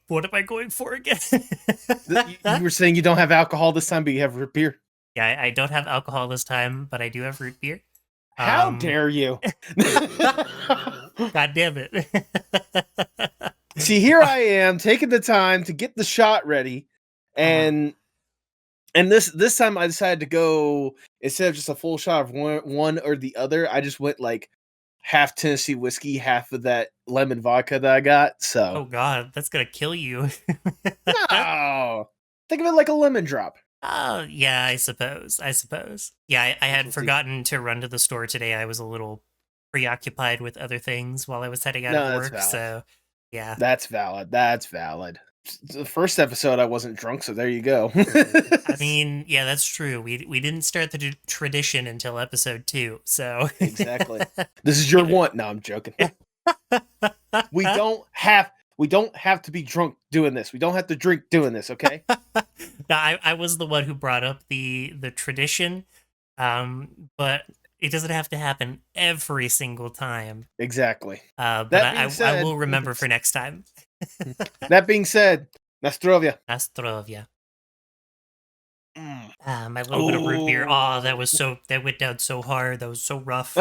What am I going for again? You were saying you don't have alcohol this time, but you have root beer. Yeah, I don't have alcohol this time, but I do have root beer. How dare you? God damn it. See, here I am taking the time to get the shot ready, and this time I decided to go instead of just a full shot of one or the other. I just went like half Tennessee whiskey, half of that lemon vodka that I got. So Oh god, that's gonna kill you. no, think of it like a lemon drop. Oh, yeah, I suppose. Yeah, I had forgotten to run to the store today. I was a little preoccupied with other things while I was heading out of No, that's work, valid. so yeah. That's valid. That's valid. The first episode I wasn't drunk, so there you go. I mean, yeah, that's true. We didn't start the tradition until episode 2, so Exactly. This is your one. No, I'm joking. We don't have to be drunk doing this. We don't have to drink doing this, okay? No, I was the one who brought up the tradition, but it doesn't have to happen every single time. Exactly. But That being I said, will remember for next time. that being said, Nastrovia. Astrovia. Mm. My little bit of root beer. Oh, that went down so hard. That was so rough.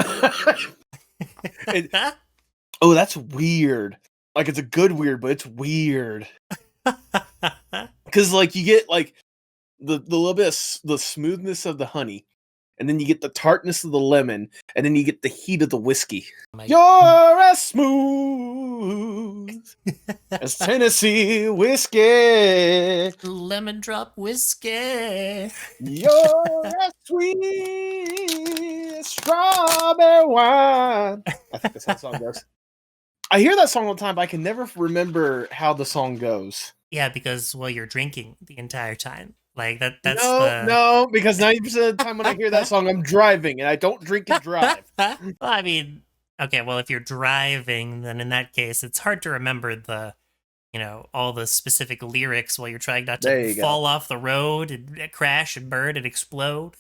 Oh, that's weird. Like it's a good weird, but it's weird. Because like you get like the little bit of the smoothness of the honey, and then you get the tartness of the lemon, and then you get the heat of the whiskey. You're as smooth as Tennessee whiskey, lemon drop whiskey. you're as sweet as strawberry wine. I think that's how the song goes. I hear that song all the time, but I can never remember how the song goes. Yeah, because you're drinking the entire time. Like that's no, because 90% of the time when I hear that song, I'm driving and I don't drink and drive. Well, I mean, okay, well, if you're driving, then in that case, it's hard to remember all the specific lyrics while you're trying not to fall off the road and crash and burn and explode.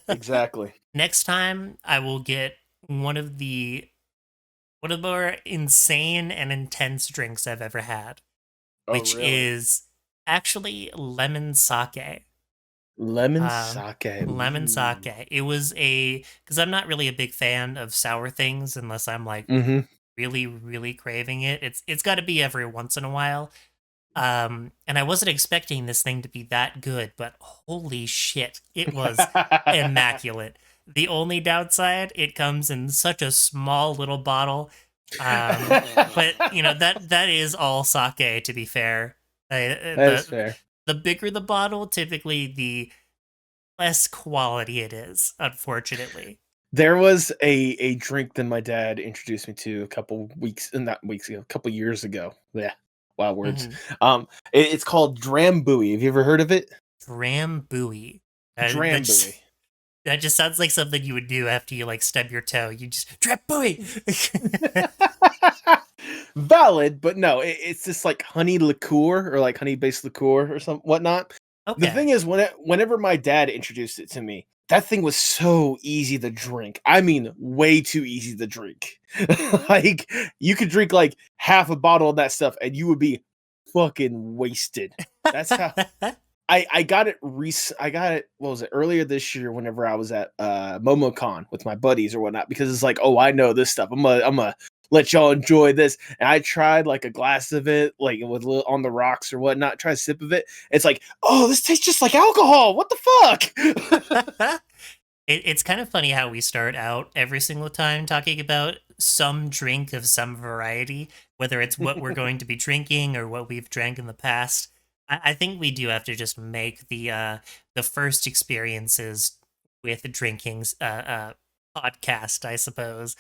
Exactly. Next time, I will get one of the more insane and intense drinks I've ever had, which is actually lemon sake. Lemon sake. Lemon sake. It was because I'm not really a big fan of sour things unless I'm like really, really craving it. It's got to be every once in a while. And I wasn't expecting this thing to be that good, but holy shit, it was immaculate. The only downside, it comes in such a small little bottle. But that is all sake, to be fair. That is fair. The bigger the bottle, typically the less quality it is, unfortunately. There was a drink that my dad introduced me to a couple years ago. Yeah. Wow, words. It's called Drambuie. Have you ever heard of it? Drambuie. Drambuie. That just sounds like something you would do after you like stub your toe. You just Drambuie. Valid, but no, it's just like honey liqueur or like honey-based liqueur or some whatnot. Okay. The thing is, whenever my dad introduced it to me, that thing was so easy to drink. I mean, way too easy to drink. Like you could drink like half a bottle of that stuff and you would be fucking wasted. That's how I got it. I got it. What was it? Earlier this year, whenever I was at MomoCon with my buddies or whatnot, because it's like, oh, I know this stuff. I'm gonna let y'all enjoy this. And I tried like a glass of it, like with on the rocks or whatnot. Try a sip of it. It's like, oh, this tastes just like alcohol. What the fuck? It's kind of funny how we start out every single time talking about some drink of some variety, whether it's what we're going to be drinking or what we've drank in the past. I think we do have to just make the first experiences with drinking podcast, I suppose.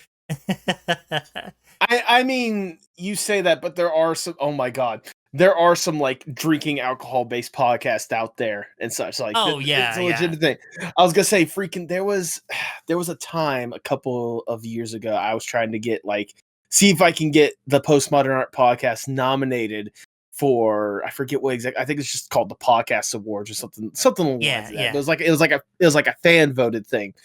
I mean, you say that, but there are some. Oh my god, there are some like drinking alcohol based podcasts out there and such. Like, it's a legitimate thing. I was gonna say, freaking, there was a time a couple of years ago. I was trying to get see if I can get the Postmodern Art podcast nominated for, I forget what exactly. I think it's just called the Podcast Awards or something along that. It was like a fan voted thing.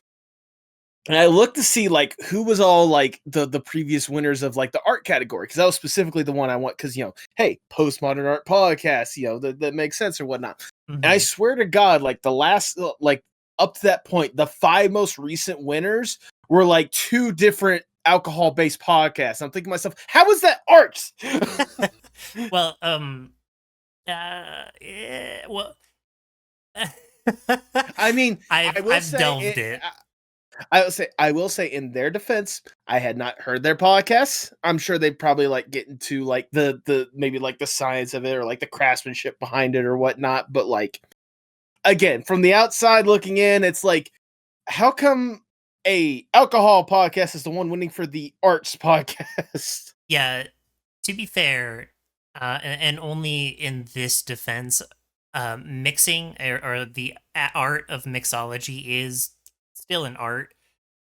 And I looked to see like who was all like the previous winners of like the art category, because that was specifically the one I want, because hey, postmodern art podcast, that makes sense or whatnot. And I Mhm. swear to God, like the last like up to that point, the 5 most recent winners were like 2 different alcohol-based podcasts. I'm thinking to myself, how is that art? Well, well, I mean, I will I've say delved it. it. I will say in their defense, I had not heard their podcasts. I'm sure they'd probably like get into like the maybe like the science of it or like the craftsmanship behind it or whatnot. But like again, from the outside looking in, it's like, how come a alcohol podcast is the one winning for the arts podcast? Yeah, to be fair, and only in this defense, mixing or the art of mixology is still an art,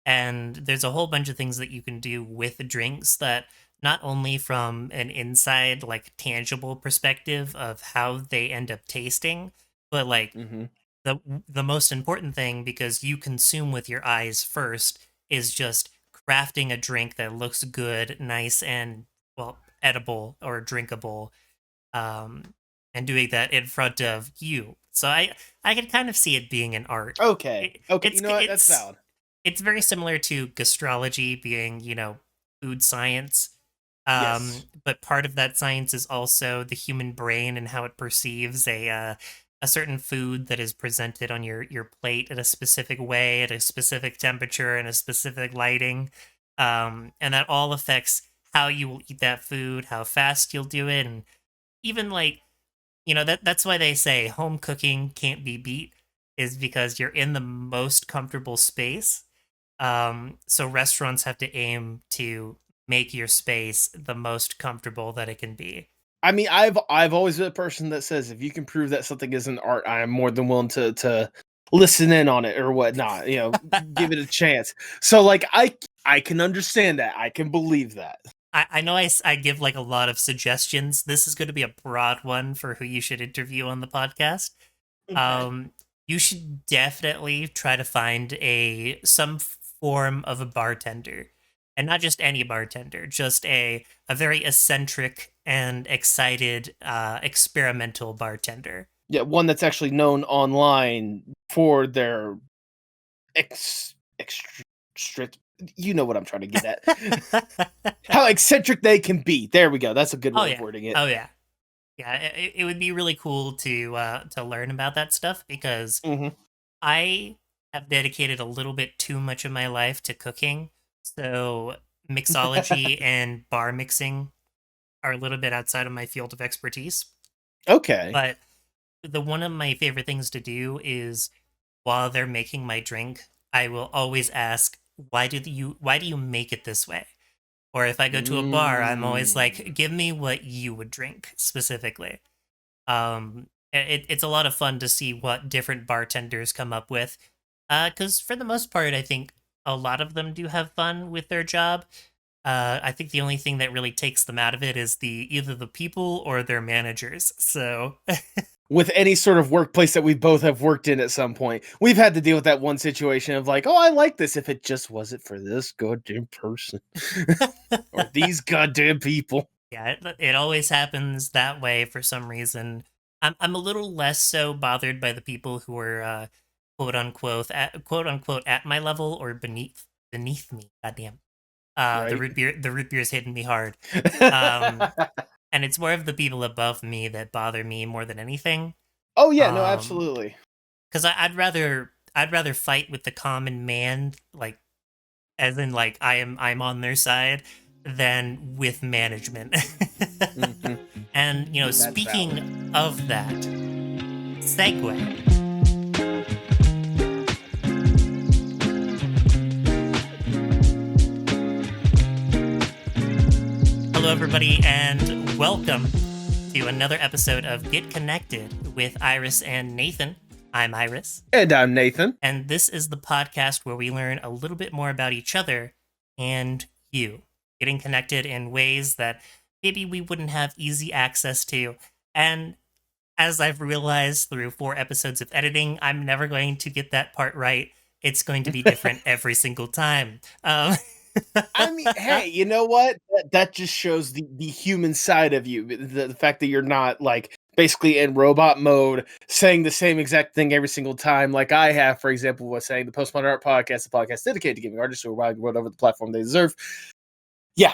and there's a whole bunch of things that you can do with drinks that not only from an inside like tangible perspective of how they end up tasting, but like Hmm. the most important thing, because you consume with your eyes first, is just crafting a drink that looks good, nice, and well, edible or drinkable, um and doing that in front of you. So I can kind of see it being an art. Okay, it, okay, you it's know what? That's valid. it's very similar to gastrology being, food science. Yes. But part of that science is also the human brain and how it perceives a certain food that is presented on your plate in a specific way, at a specific temperature, and a specific lighting. And that all affects how you will eat that food, how fast you'll do it, and even like, that's why they say home cooking can't be beat, is because you're in the most comfortable space. So restaurants have to aim to make your space the most comfortable that it can be. I mean, I've always been a person that says if you can prove that something isn't art, I am more than willing to listen in on it or whatnot. Give it a chance. So like I can understand that. I can believe that. I know I give like a lot of suggestions. This is going to be a broad one for who you should interview on the podcast. Okay. Um, you should definitely try to find some form of a bartender, and not just any bartender, just a very eccentric and excited experimental bartender. Yeah, one that's actually known online for their strict. You know what I'm trying to get at. How eccentric they can be. There we go. That's a good Oh way of yeah, wording it. oh yeah, yeah. It would be really cool to learn about that stuff, because Hmm. I have dedicated a little bit too much of my life to cooking. So mixology and bar mixing are a little bit outside of my field of expertise. Okay. But the one of my favorite things to do is, while they're making my drink, I will always ask, why do you make it this way? Or if I go to a bar, I'm always like, Mm. give me what you would drink specifically. It's a lot of fun to see what different bartenders come up with. Because for the most part, I think a lot of them do have fun with their job. I think the only thing that really takes them out of it is either the people or their managers. So With any sort of workplace that we both have worked in at some point, we've had to deal with that one situation of like, oh, I like this if it just wasn't for this goddamn person or these goddamn people. yeah, it always happens that way for some reason. I'm a little less so bothered by the people who are quote unquote at my level or beneath me. Goddamn. Right. The root beer's hitting me hard. Um, and it's more of the people above me that bother me more than anything. Oh yeah, no, Um, absolutely. because I'd rather fight with the common man, like as in like I'm on their side, than with management. Hmm. And That's valid. speaking of that, segue. Hello, everybody, and welcome to another episode of Get Connected with Iris and Nathan. I'm Iris, And I'm Nathan. and this is the podcast where we learn a little bit more about each other and you, getting connected in ways that maybe we wouldn't have easy access to. And as I've realized through 4 episodes of editing, I'm never going to get that part right. It's going to be different every single time. I mean, hey, you know what? That just shows the human side of you. The fact that you're not like basically in robot mode, saying the same exact thing every single time, like I have, for example, was saying the Postmodern Art Podcast, the podcast dedicated to giving artists who are whatever the platform they deserve. Yeah.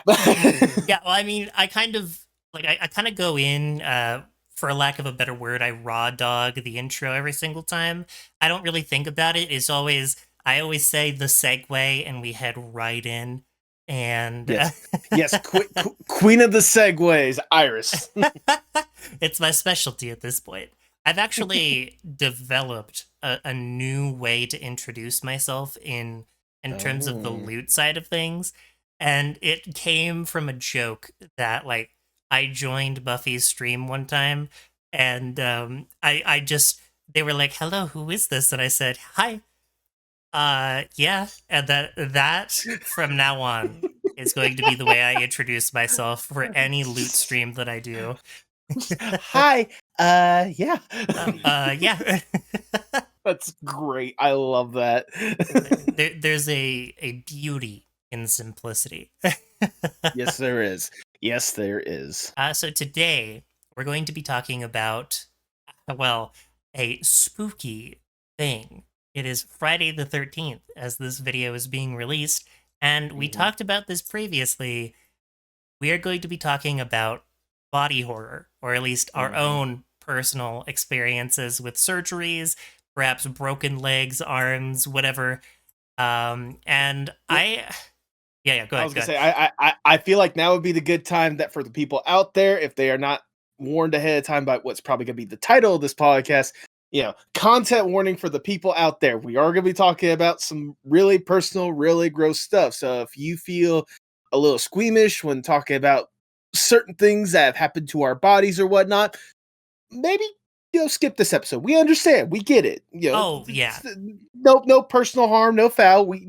Yeah, well, I mean, I kind of like I kind of go in for lack of a better word, I raw dog the intro every single time. I don't really think about it. It's always I always say the segue and we head right in. And Yes. Yes, queen of the segues, Iris. it's my specialty at this point. I've actually developed a new way to introduce myself in terms of the Oh. loot side of things, and it came from a joke that like I joined Buffy's stream one time, and I just they were like, "Hello, who is this?" And I said, "Hi, yeah," and that from now on is going to be the way I introduce myself for any loot stream that I do. Hi. Yeah. Yeah. That's great. I love that. There's a beauty in simplicity. Yes, there is. Yes, there is. So today we're going to be talking about, well, a spooky thing. It is Friday the 13th as this video is being released, and we Mhm. talked about this previously. We are going to be talking about body horror, or at least our Mhm. own personal experiences with surgeries, perhaps broken legs, arms, whatever. And Well, yeah, go I ahead, was go gonna ahead. say, I feel like now would be the good time that for the people out there, if they are not warned ahead of time by what's probably gonna be the title of this podcast, content warning for the people out there. We are gonna be talking about some really personal, really gross stuff. So if you feel a little squeamish when talking about certain things that have happened to our bodies or whatnot, maybe skip this episode. We understand, we get it. Oh yeah, No personal harm, no foul. We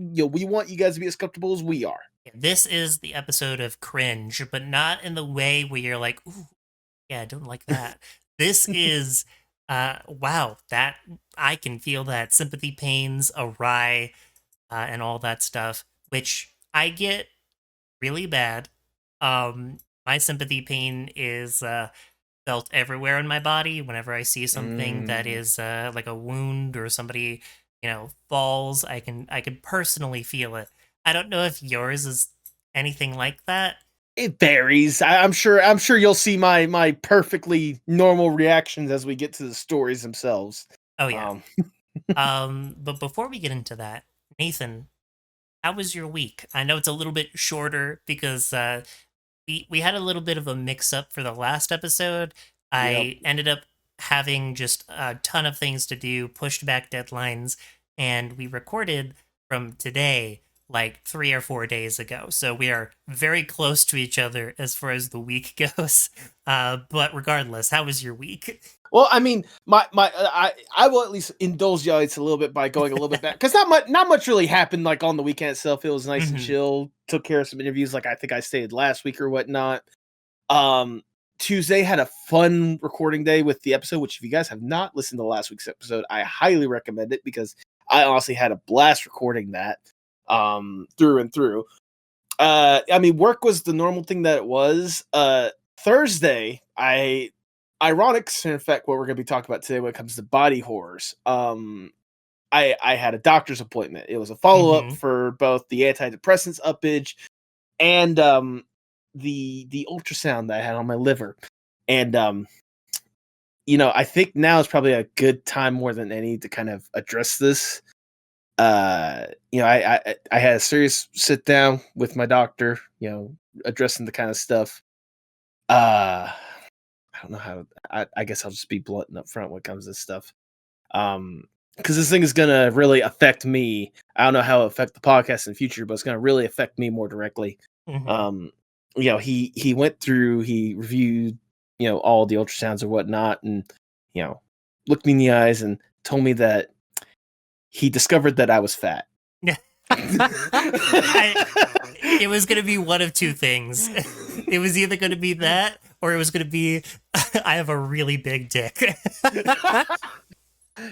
want you guys to be as comfortable as we are. this is the episode of cringe, but not in the way where you're like, ooh, yeah, I don't like that. This is, wow, that I can feel that sympathy pains awry and all that stuff, which I get really bad. My sympathy pain is felt everywhere in my body whenever I see something that Mm. is like a wound or somebody, falls. I can personally feel it. I don't know if yours is anything like that. It varies. I'm sure you'll see my perfectly normal reactions as we get to the stories themselves. Oh yeah. Um, But before we get into that, Nathan, how was your week? I know it's a little bit shorter because we had a little bit of a mix up for the last episode. yep. I ended up having just a ton of things to do, pushed back deadlines, and we recorded from today like 3 or 4 days ago. So we are very close to each other as far as the week goes. But regardless, how was your week? Well, I mean, I will at least indulge you guys a little bit by going a little bit back because not much really happened like on the weekend itself. It was nice and Hmm. chill. Took care of some interviews, like I think I stated last week or whatnot. Um, Tuesday had a fun recording day with the episode, which if you guys have not listened to last week's episode, I highly recommend it because I honestly had a blast recording that through and through. I mean, work was the normal thing that it was. Thursday, ironic, in fact, what we're gonna be talking about today when it comes to body horrors. I had a doctor's appointment. It was a follow up Hmm. for both the antidepressants uppage and the ultrasound that I had on my liver. And I think now is probably a good time more than any to kind of address this. I had a serious sit down with my doctor, addressing the kind of stuff. I don't know how I guess I'll just be blunt and upfront when it comes to this stuff. Because this thing is gonna really affect me. I don't know how it'll affect the podcast in the future, but it's gonna really affect me more directly. Hmm. Um, he went through, he reviewed, all the ultrasounds or whatnot, and you know, looked me in the eyes and told me that he discovered that I was fat. I it was going to be one of two things. It was either going to be that or it was going to be I have a really big dick.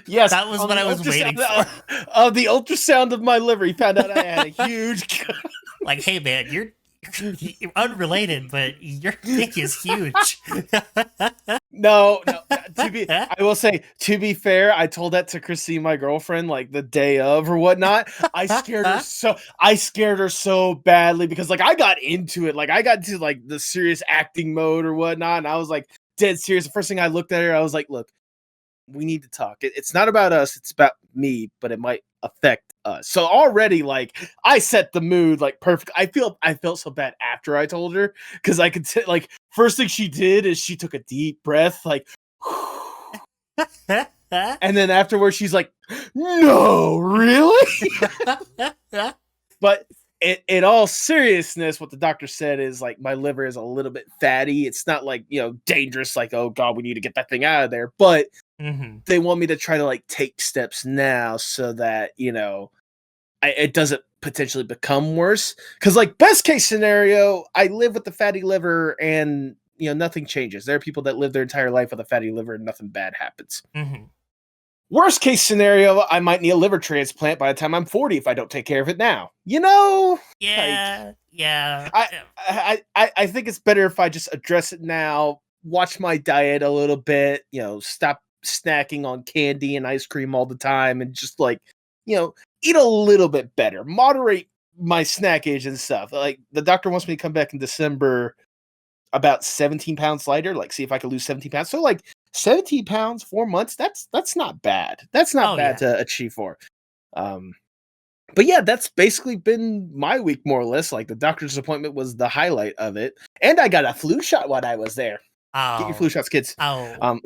Yes, That was on what the I was waiting for. the ultrasound of my liver, he found out I had a huge. Like, hey man, you're unrelated, but your dick is huge. No, no. I will say, to be fair, I told that to Christine, my girlfriend, like the day of or whatnot. I scared her so badly because like I got into it, like I got into like the serious acting mode or whatnot, and I was like dead serious. The first thing I looked at her, I was like, look, we need to talk. It's not about us, it's about me, but it might affect us. So already, like, I set the mood like perfect. I felt so bad after I told her because I could like first thing she did is she took a deep breath, like, and then afterwards she's like, "No, really?" But in all seriousness, what the doctor said is like my liver is a little bit fatty. It's not like dangerous, like oh god, we need to get that thing out of there, but hmm they want me to try to like take steps now so that it doesn't potentially become worse. Because like best case scenario, I live with the fatty liver and nothing changes. There are people that live their entire life with a fatty liver and nothing bad happens. hmm Worst case scenario, I might need a liver transplant by the time I'm 40 if I don't take care of it now. Like Yeah, yeah. I I think it's better if I just address it now, watch my diet a little bit, stop snacking on candy and ice cream all the time and just like, eat a little bit better. Moderate my snackage and stuff. Like the doctor wants me to come back in December about 17 pounds lighter, like see if I can lose 17 pounds. So like 17 pounds, 4 months, that's not bad. That's not Oh bad yeah. to achieve for. Um but yeah, that's basically been my week more or less. Like the doctor's appointment was the highlight of it. And I got a flu shot while I was there. Get your flu Oh, shots, kids. oh. Um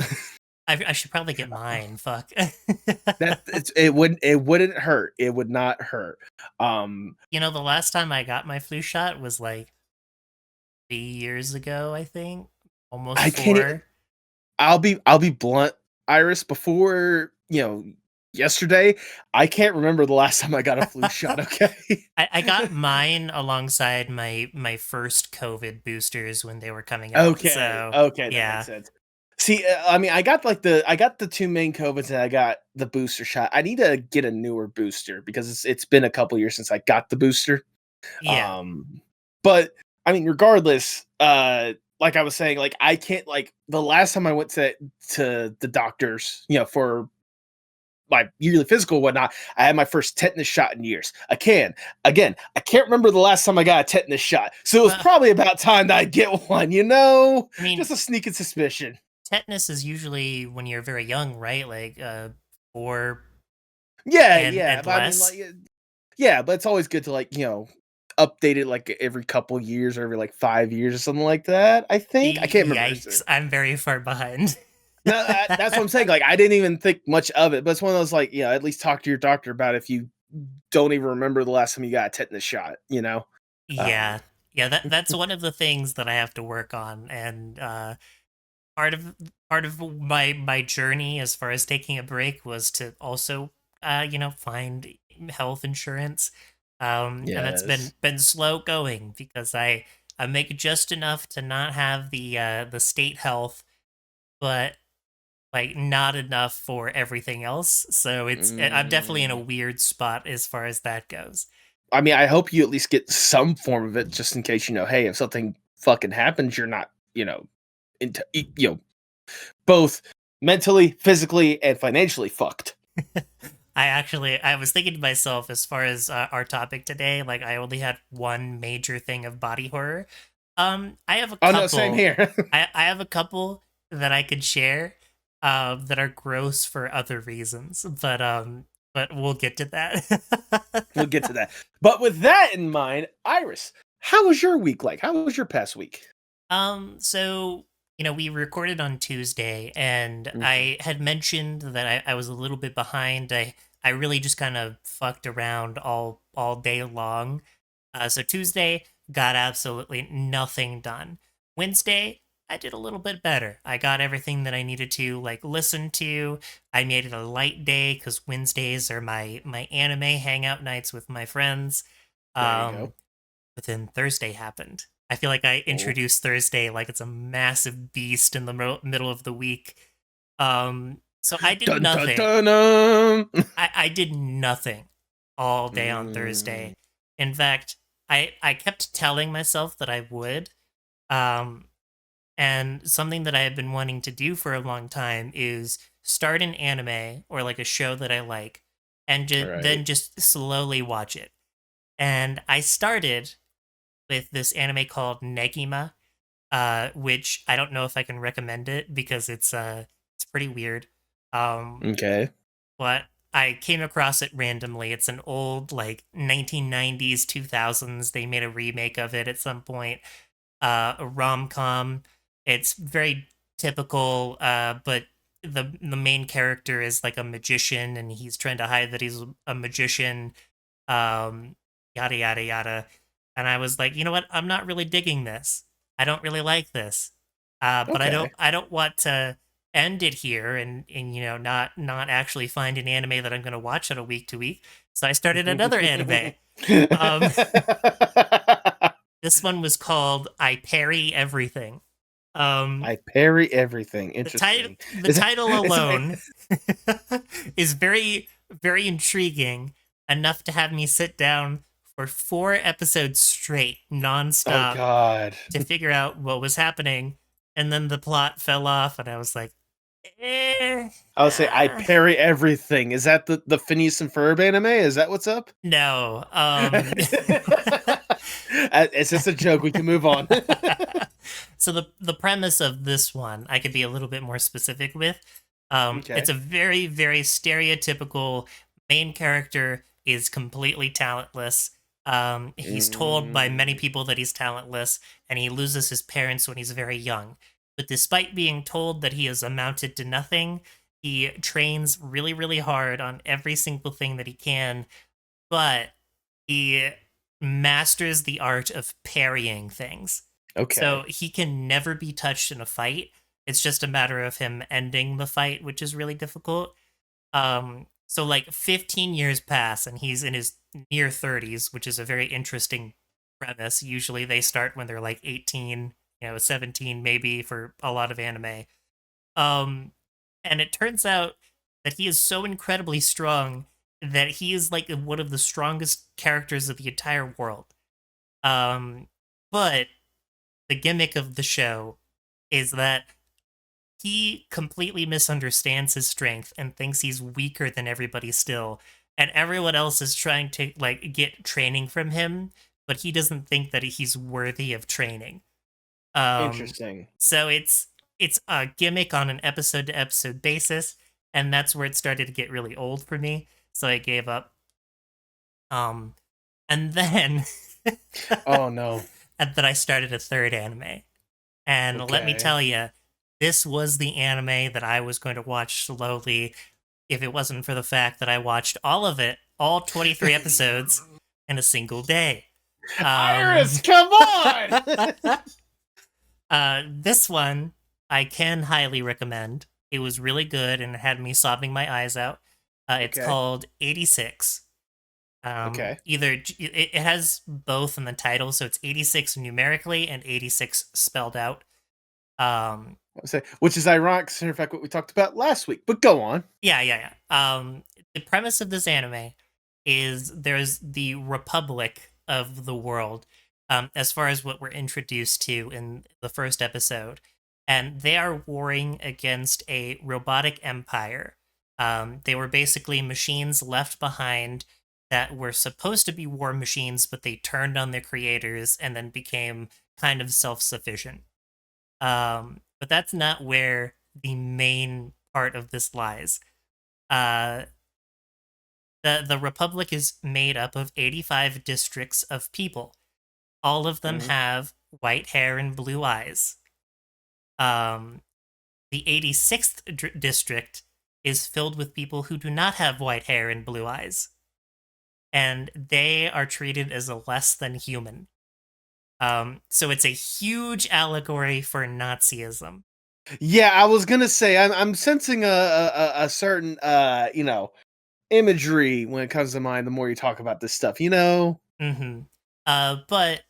I should probably get mine. Fuck. it wouldn't hurt. It would not hurt. Um The last time I got my flu shot was like 3 years ago, I think. Almost I can't four. I'll be blunt, Iris, before, yesterday, I can't remember the last time I got a flu shot, okay? I got mine alongside my first COVID boosters when they were coming out. Okay, So okay, that makes yeah, sense. See, I mean, I got the 2 main COVIDs and I got the booster shot. I need to get a newer booster because it's been a couple years since I got the booster. yeah. Um, but I mean, regardless, like I was saying, like I can't like the last time I went to the doctors, for my yearly physical and whatnot, I had my first tetanus shot in years. Again, I can't remember the last time I got a tetanus shot. So it was Well, probably about time that I get one, I mean, Just a sneaking suspicion. tetanus is usually when you're very young, right? Like 4 Yeah, and yeah. and But I mean, like, less. yeah, but it's always good to like, update it like every couple years or every like 5 years or something like that. I think I can't remember. Yikes! I'm very far behind. No, that's what I'm saying. Like, I didn't even think much of it, but it's one of those like, at least talk to your doctor about it if you don't even remember the last time you got a tetanus shot. Um, Yeah. Yeah, that's one of the things that I have to work on, and part of my journey as far as taking a break was to also find health insurance. And that's yes. been slow going because I make just enough to not have the state health, but like not enough for everything else. So I'm definitely in a Mm. weird spot as far as that goes. I mean, I hope you at least get some form of it, just in case hey, if something fucking happens, you're not, into, both mentally, physically, and financially fucked. I was thinking to myself as far as our topic today, like I only had one major thing of body horror. I have a Oh no, same couple. here. I have a couple that I could share, that are gross for other reasons, but we'll get to that. We'll get to that. But with that in mind, Iris, how was your week like? How was your past week? So we recorded on Tuesday, and Mhm. I had mentioned that I was a little bit behind. I really just kind of fucked around all day long. So Tuesday got absolutely nothing done. Wednesday, I did a little bit better. I got everything that I needed to like listen to. I made it a light day because Wednesdays are my anime hangout nights with my friends. There you go. Um, but then Thursday happened. I feel like I Oh. introduced Thursday like it's a massive beast in the middle of the week. So I did Dun dun nothing. dun dun. I did nothing all day on Mm, Thursday. In fact, I kept telling myself that I would. Um, and something that I have been wanting to do for a long time is start an anime or like a show that I like and right. then just slowly watch it. And I started with this anime called Negima, which I don't know if I can recommend it because it's pretty weird. Um, Okay. but I came across it randomly. It's an old like 1990s, 2000s. They made a remake of it at some point. A rom-com. It's very typical, but the main character is like a magician and he's trying to hide that he's a magician, um, yada yada yada. And I was like, you know what? I'm not really digging this. I don't really like this. But Okay. I don't want to end it here and not actually find an anime that I'm going to watch on a week to week. So I started another anime. Um, this one was called I Parry Everything. Um, I parry everything. Interesting. the Is it, title it's, alone is very intriguing enough to have me sit down for 4 episodes straight, oh nonstop, God. to figure out what was happening. And then the plot fell off, and I was like, I would say I parry everything. Is that the Phineas and Ferb anime? Is that what's up? no. It's just a joke. We can move on. So the premise of this one, I could be a little bit more specific with. It's Okay. a very stereotypical main character is completely talentless. He's told by many Mm, people that he's talentless, and he loses his parents when he's very young. But despite being told that he has amounted to nothing, he trains really hard on every single thing that he can, but he masters the art of parrying things. So okay. he can never be touched in a fight. It's just a matter of him ending the fight, which is really difficult. So like 15 years pass and he's in his near 30s, which is a very interesting premise. Usually they start when they're like 18, 17 maybe for a lot of anime. Um, and it turns out that he is so incredibly strong that he is like one of the strongest characters of the entire world. Um, but the gimmick of the show is that he completely misunderstands his strength and thinks he's weaker than everybody still. And everyone else is trying to like get training from him, but he doesn't think that he's worthy of training. Um, Interesting. so it's a gimmick on an episode to episode basis, and that's where it started to get really old for me. So I gave up. Um, and then Oh no. and then I started a third anime, and let me Okay. tell you, this was the anime that I was going to watch slowly if it wasn't for the fact that I watched all of it, all 23 episodes, in a single day. Um, Iris, come on. this one I can highly recommend. It was really good and it had me sobbing my eyes out. It's Okay. called 86. Okay. It has both in the title, so it's 86 numerically and 86 spelled out. Um, I would say, which is ironic, considering in fact what we talked about last week. But go on. yeah. The premise of this anime is there's the Republic of the world, as far as what we're introduced to in the first episode, and they are warring against a robotic empire. They were basically machines left behind that were supposed to be war machines, but they turned on their creators and then became kind of self-sufficient. But that's not where the main part of this lies. Uh, the Republic is made up of 85 districts of people. All of them Mhm. have white hair and blue eyes. Um, the 86th district is filled with people who do not have white hair and blue eyes, and they are treated as a less than human. So it's a huge allegory for Nazism. Yeah, I was gonna say I'm sensing a certain imagery when it comes to mind. The more you talk about this stuff, Mm-hmm. But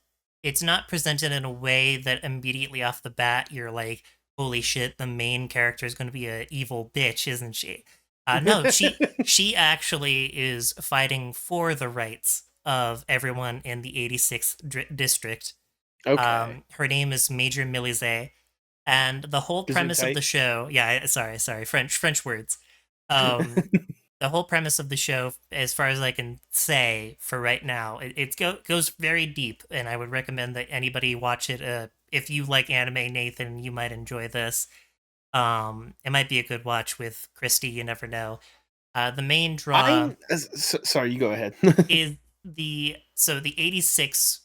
it's not presented in a way that immediately off the bat you're like, holy shit, the main character is going to be a evil bitch, isn't she? No, she actually is fighting for the rights of everyone in the 86th district. Okay. Her name is Major Milize, and the whole premise of Gesundheit. the show, yeah, sorry, French words. Um, the whole premise of the show, as far as I can say for right now, goes very deep, and I would recommend that anybody watch it. If you like anime, Nathan, you might enjoy this. It might be a good watch with Christy. You never know. The main draw Sorry, you go ahead. is the 86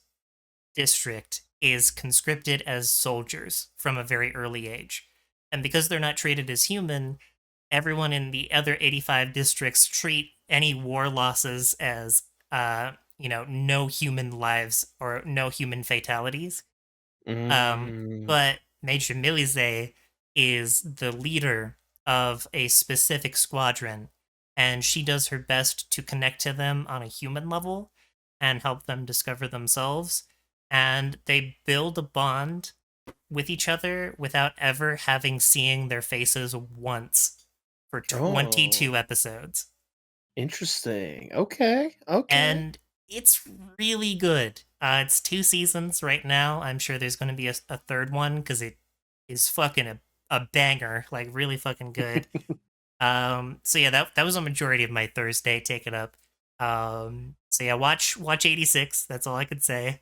district is conscripted as soldiers from a very early age, and because they're not treated as human, everyone in the other 85 districts treat any war losses as no human lives or no human fatalities. Mm. But Major Milize is the leader of a specific squadron, and she does her best to connect to them on a human level and help them discover themselves. And they build a bond with each other without ever having seen their faces once for Oh, 22 episodes. interesting. Okay. Okay. And it's really good. It's 2 seasons right now. I'm sure there's going to be a third one because it is fucking a banger, like really fucking good. So yeah, that was a majority of my Thursday. Take it up. So yeah, watch 86. That's all I could say.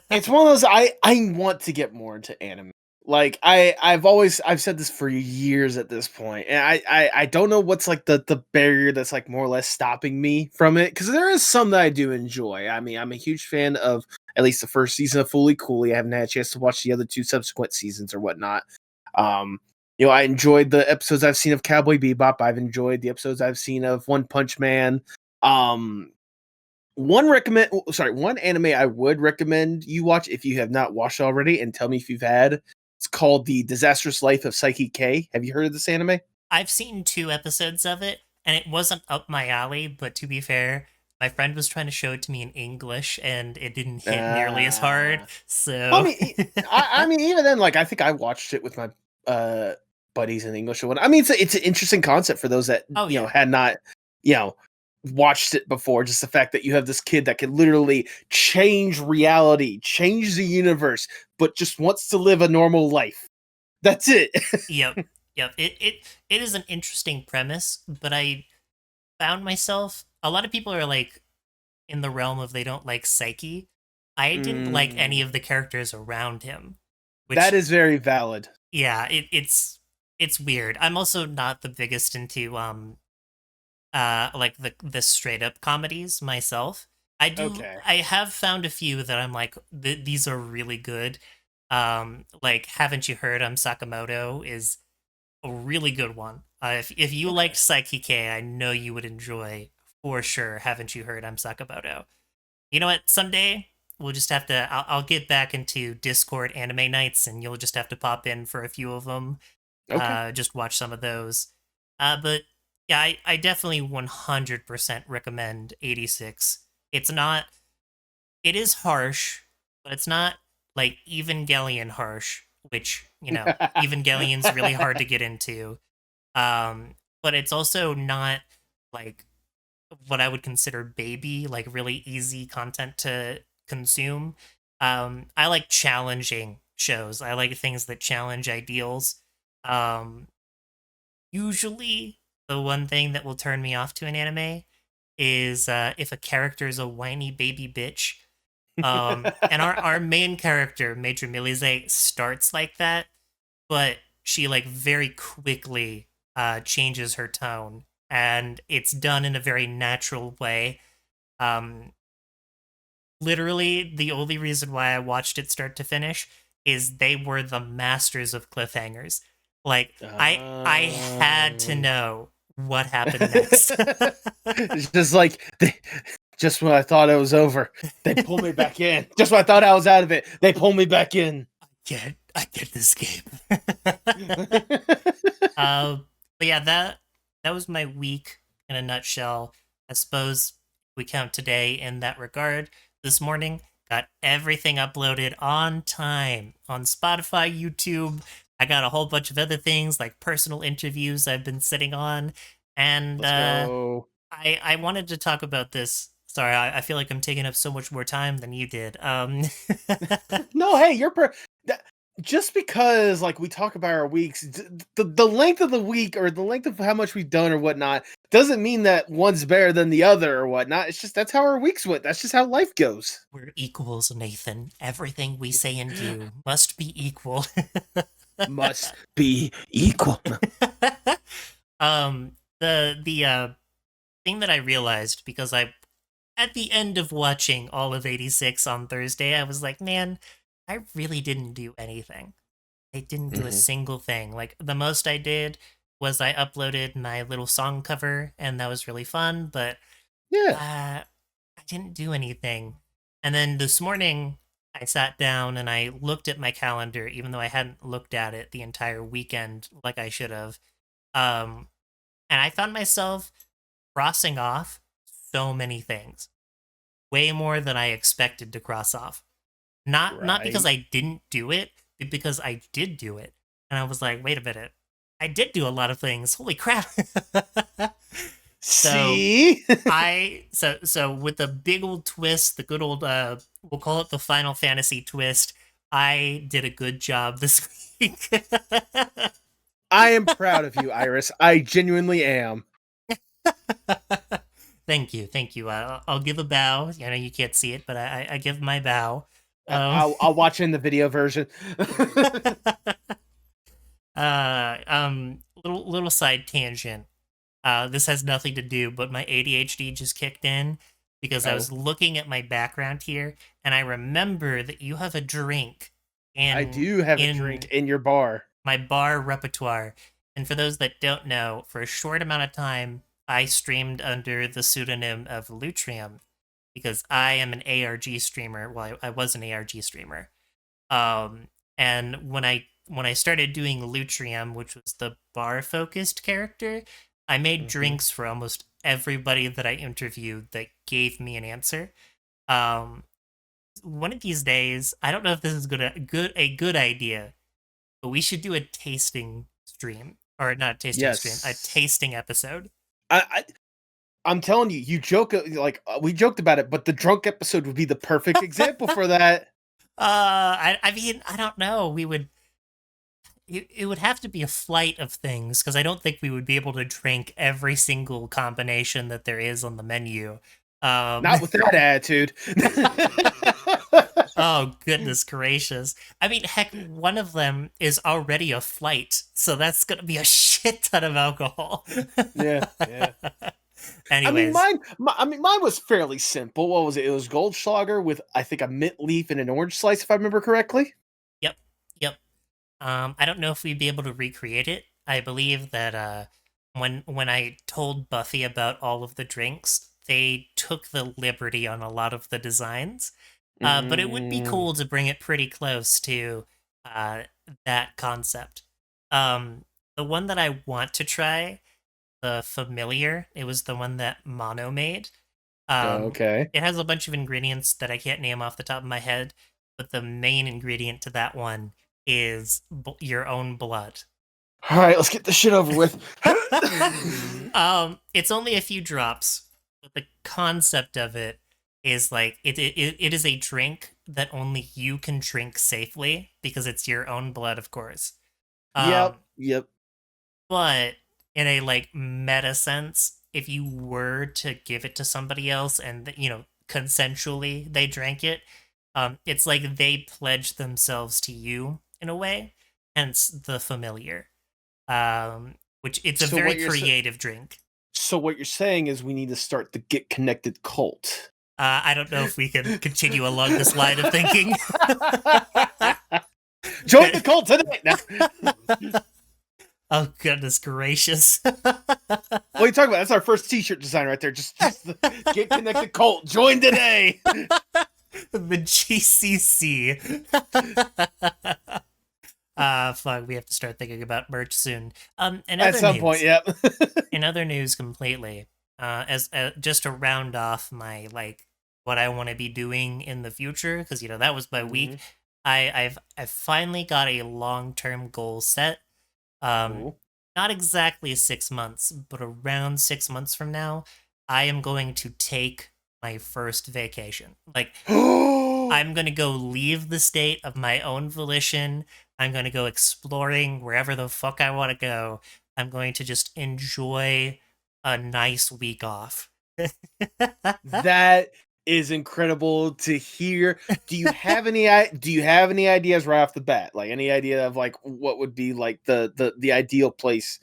It's one of those I want to get more into anime. Like I've said this for years at this point, and I don't know what's like the barrier that's like more or less stopping me from it, because there is some that I do enjoy. I mean, I'm a huge fan of at least the first season of Fully Cooley. I haven't had a chance to watch the other two subsequent seasons or whatnot. Um, I enjoyed the episodes I've seen of Cowboy Bebop. I've enjoyed the episodes I've seen of One Punch Man. Um, one anime I would recommend you watch if you have not watched already, and tell me if you've had. It's called The Disastrous Life of Psyche K. Have you heard of this anime? I've seen 2 episodes of it, and it wasn't up my alley. But to be fair, my friend was trying to show it to me in English, and it didn't hit nearly as hard. Uh, well, I So, mean, I mean, even then, like I think I watched it with my uh buddies in English or what. I mean, it's an interesting concept for those that oh yeah, had not you know watched it before. Just the fact that you have this kid that can literally change reality, change the universe, but just wants to live a normal life. That's it. yep, yep. It is an interesting premise, but I found myself. A lot of people are like in the realm of they don't like Psyche. I didn't like any Mm, of the characters around him, that which is very valid. yeah, it's weird. I'm also not the biggest into like the straight up comedies myself. Okay. I have found a few that I'm like these are really good. Like Haven't You Heard I'm Sakamoto is a really good one. If you like Okay. Psyche K, I know you would enjoy for sure. Haven't You Heard I'm Sakamoto? You know what? Someday we'll just have to. I'll get back into Discord anime nights, and you'll just have to pop in for a few of them. Okay. Just watch some of those. But yeah, I definitely 100% recommend 86. It's not. It is harsh, but it's not like Evangelion harsh, which Evangelion's really hard to get into. But it's also not like what I would consider baby, like really easy content to consume. I like challenging shows. I like things that challenge ideals. Um, Usually, the one thing that will turn me off to an anime is if a character is a whiny baby bitch. And our main character, Major Milize, starts like that, but she like very quickly changes her tone, and it's done in a very natural way. Um, Literally, the only reason why I watched it start to finish is they were the masters of cliffhangers. Like I had to um, know what happened next. it's just like just when I thought it was over, they pull me back in. Just when I thought I was out of it, they pull me back in. I can't escape. Uh, but yeah, that was my week in a nutshell. I suppose we count today in that regard. This morning, got everything uploaded on time on Spotify, YouTube. I got a whole bunch of other things like personal interviews I've been sitting on, and Let's go. I wanted to talk about this. Sorry, I feel like I'm taking up so much more time than you did. No, hey, that, just because like we talk about our weeks, the length of the week or the length of how much we've done or whatnot doesn't mean that one's better than the other or whatnot. It's just that's how our weeks went. That's just how life goes. We're equals, Nathan. Everything we say and do must be equal. Must be equal. The thing that I realized because I at the end of watching all of 86 on Thursday, I was like, man, I really didn't do anything. I didn't do a Hmm. single thing. Like the most I did was I uploaded my little song cover, and that was really fun. But Yeah. I didn't do anything. And then this morning, I sat down and I looked at my calendar, even though I hadn't looked at it the entire weekend like I should have. Um, and I found myself crossing off so many things, way more than I expected to cross off. Not because Right. I didn't do it, but because I did do it. And I was like, wait a minute. I did do a lot of things. Holy crap. so See? so with the big old twist, the good old we'll call it the Final Fantasy twist, I did a good job this week. I am proud of you, Iris. I genuinely am. Thank you, thank you. I'll give a bow. I know you can't see it, but I give my bow. Um, I'll watch in the video version. little side tangent. This has nothing to do, but my ADHD just kicked in because I Oh, was looking at my background here, and I remember that you have a drink I in do have a drink in in your bar. my bar repertoire. And for those that don't know, for a short amount of time, I streamed under the pseudonym of Lutrium because I am an ARG streamer. Well, I was an ARG streamer. Um, and when I started doing Lutrium, which was the bar focused character, I made Hmm. drinks for almost everybody that I interviewed that gave me an answer. Um, one of these days, I don't know if this is a good idea, but we should do a tasting stream, or not a tasting stream, a Yes. tasting episode. I, I I'm telling you, you joke like we joked about it, but the drunk episode would be the perfect example for that. I mean, I don't know. It would have to be a flight of things because I don't think we would be able to drink every single combination that there is on the menu. Um, Not with that attitude. oh goodness gracious! I mean, heck, one of them is already a flight, so that's gonna be a shit ton of alcohol. Yeah, yeah. I mean, Anyways, mine was fairly simple. What was it? It was Goldschlager with I think a mint leaf and an orange slice, if I remember correctly. yep, yep. I don't know if we'd be able to recreate it. I believe that when I told Buffy about all of the drinks, they took the liberty on a lot of the designs. But it would be Mm, cool to bring it pretty close to uh, that concept. Um, the one that I want to try, the familiar, it was the one that Mono made. Um, okay. it has a bunch of ingredients that I can't name off the top of my head, but the main ingredient to that one is your own blood. All right, let's get this shit over with. It's only a few drops, but the concept of it is like it is a drink that only you can drink safely because it's your own blood, of course. Yep, Um, yep. but in a like meta sense, if you were to give it to somebody else and consensually they drank it, it's like they pledged themselves to you in a way, hence the familiar. Which it's a So very what you're creative drink. so what you're saying is we need to start the Get Connected cult. I don't know if we can continue along this line of thinking. Join the cult today. Now, Oh goodness gracious! what are you talking about? That's our first T-shirt design right there. Just the Get Connected cult. Join today. The GCC. Fuck, we have to start thinking about merch soon. In At other some point, news, yep. completely. As just to round off my like what I want to be doing in the future, because that was my week. Hmm. I've finally got a long term goal set. Um, Cool. Not exactly 6 months, but around 6 months from now, I am going to take my first vacation. Like I'm gonna go leave the state of my own volition. I'm gonna go exploring wherever the fuck I want to go. I'm going to just enjoy a nice week off. That is incredible to hear. Do you have any ideas right off the bat? Like any idea of like what would be like the ideal place,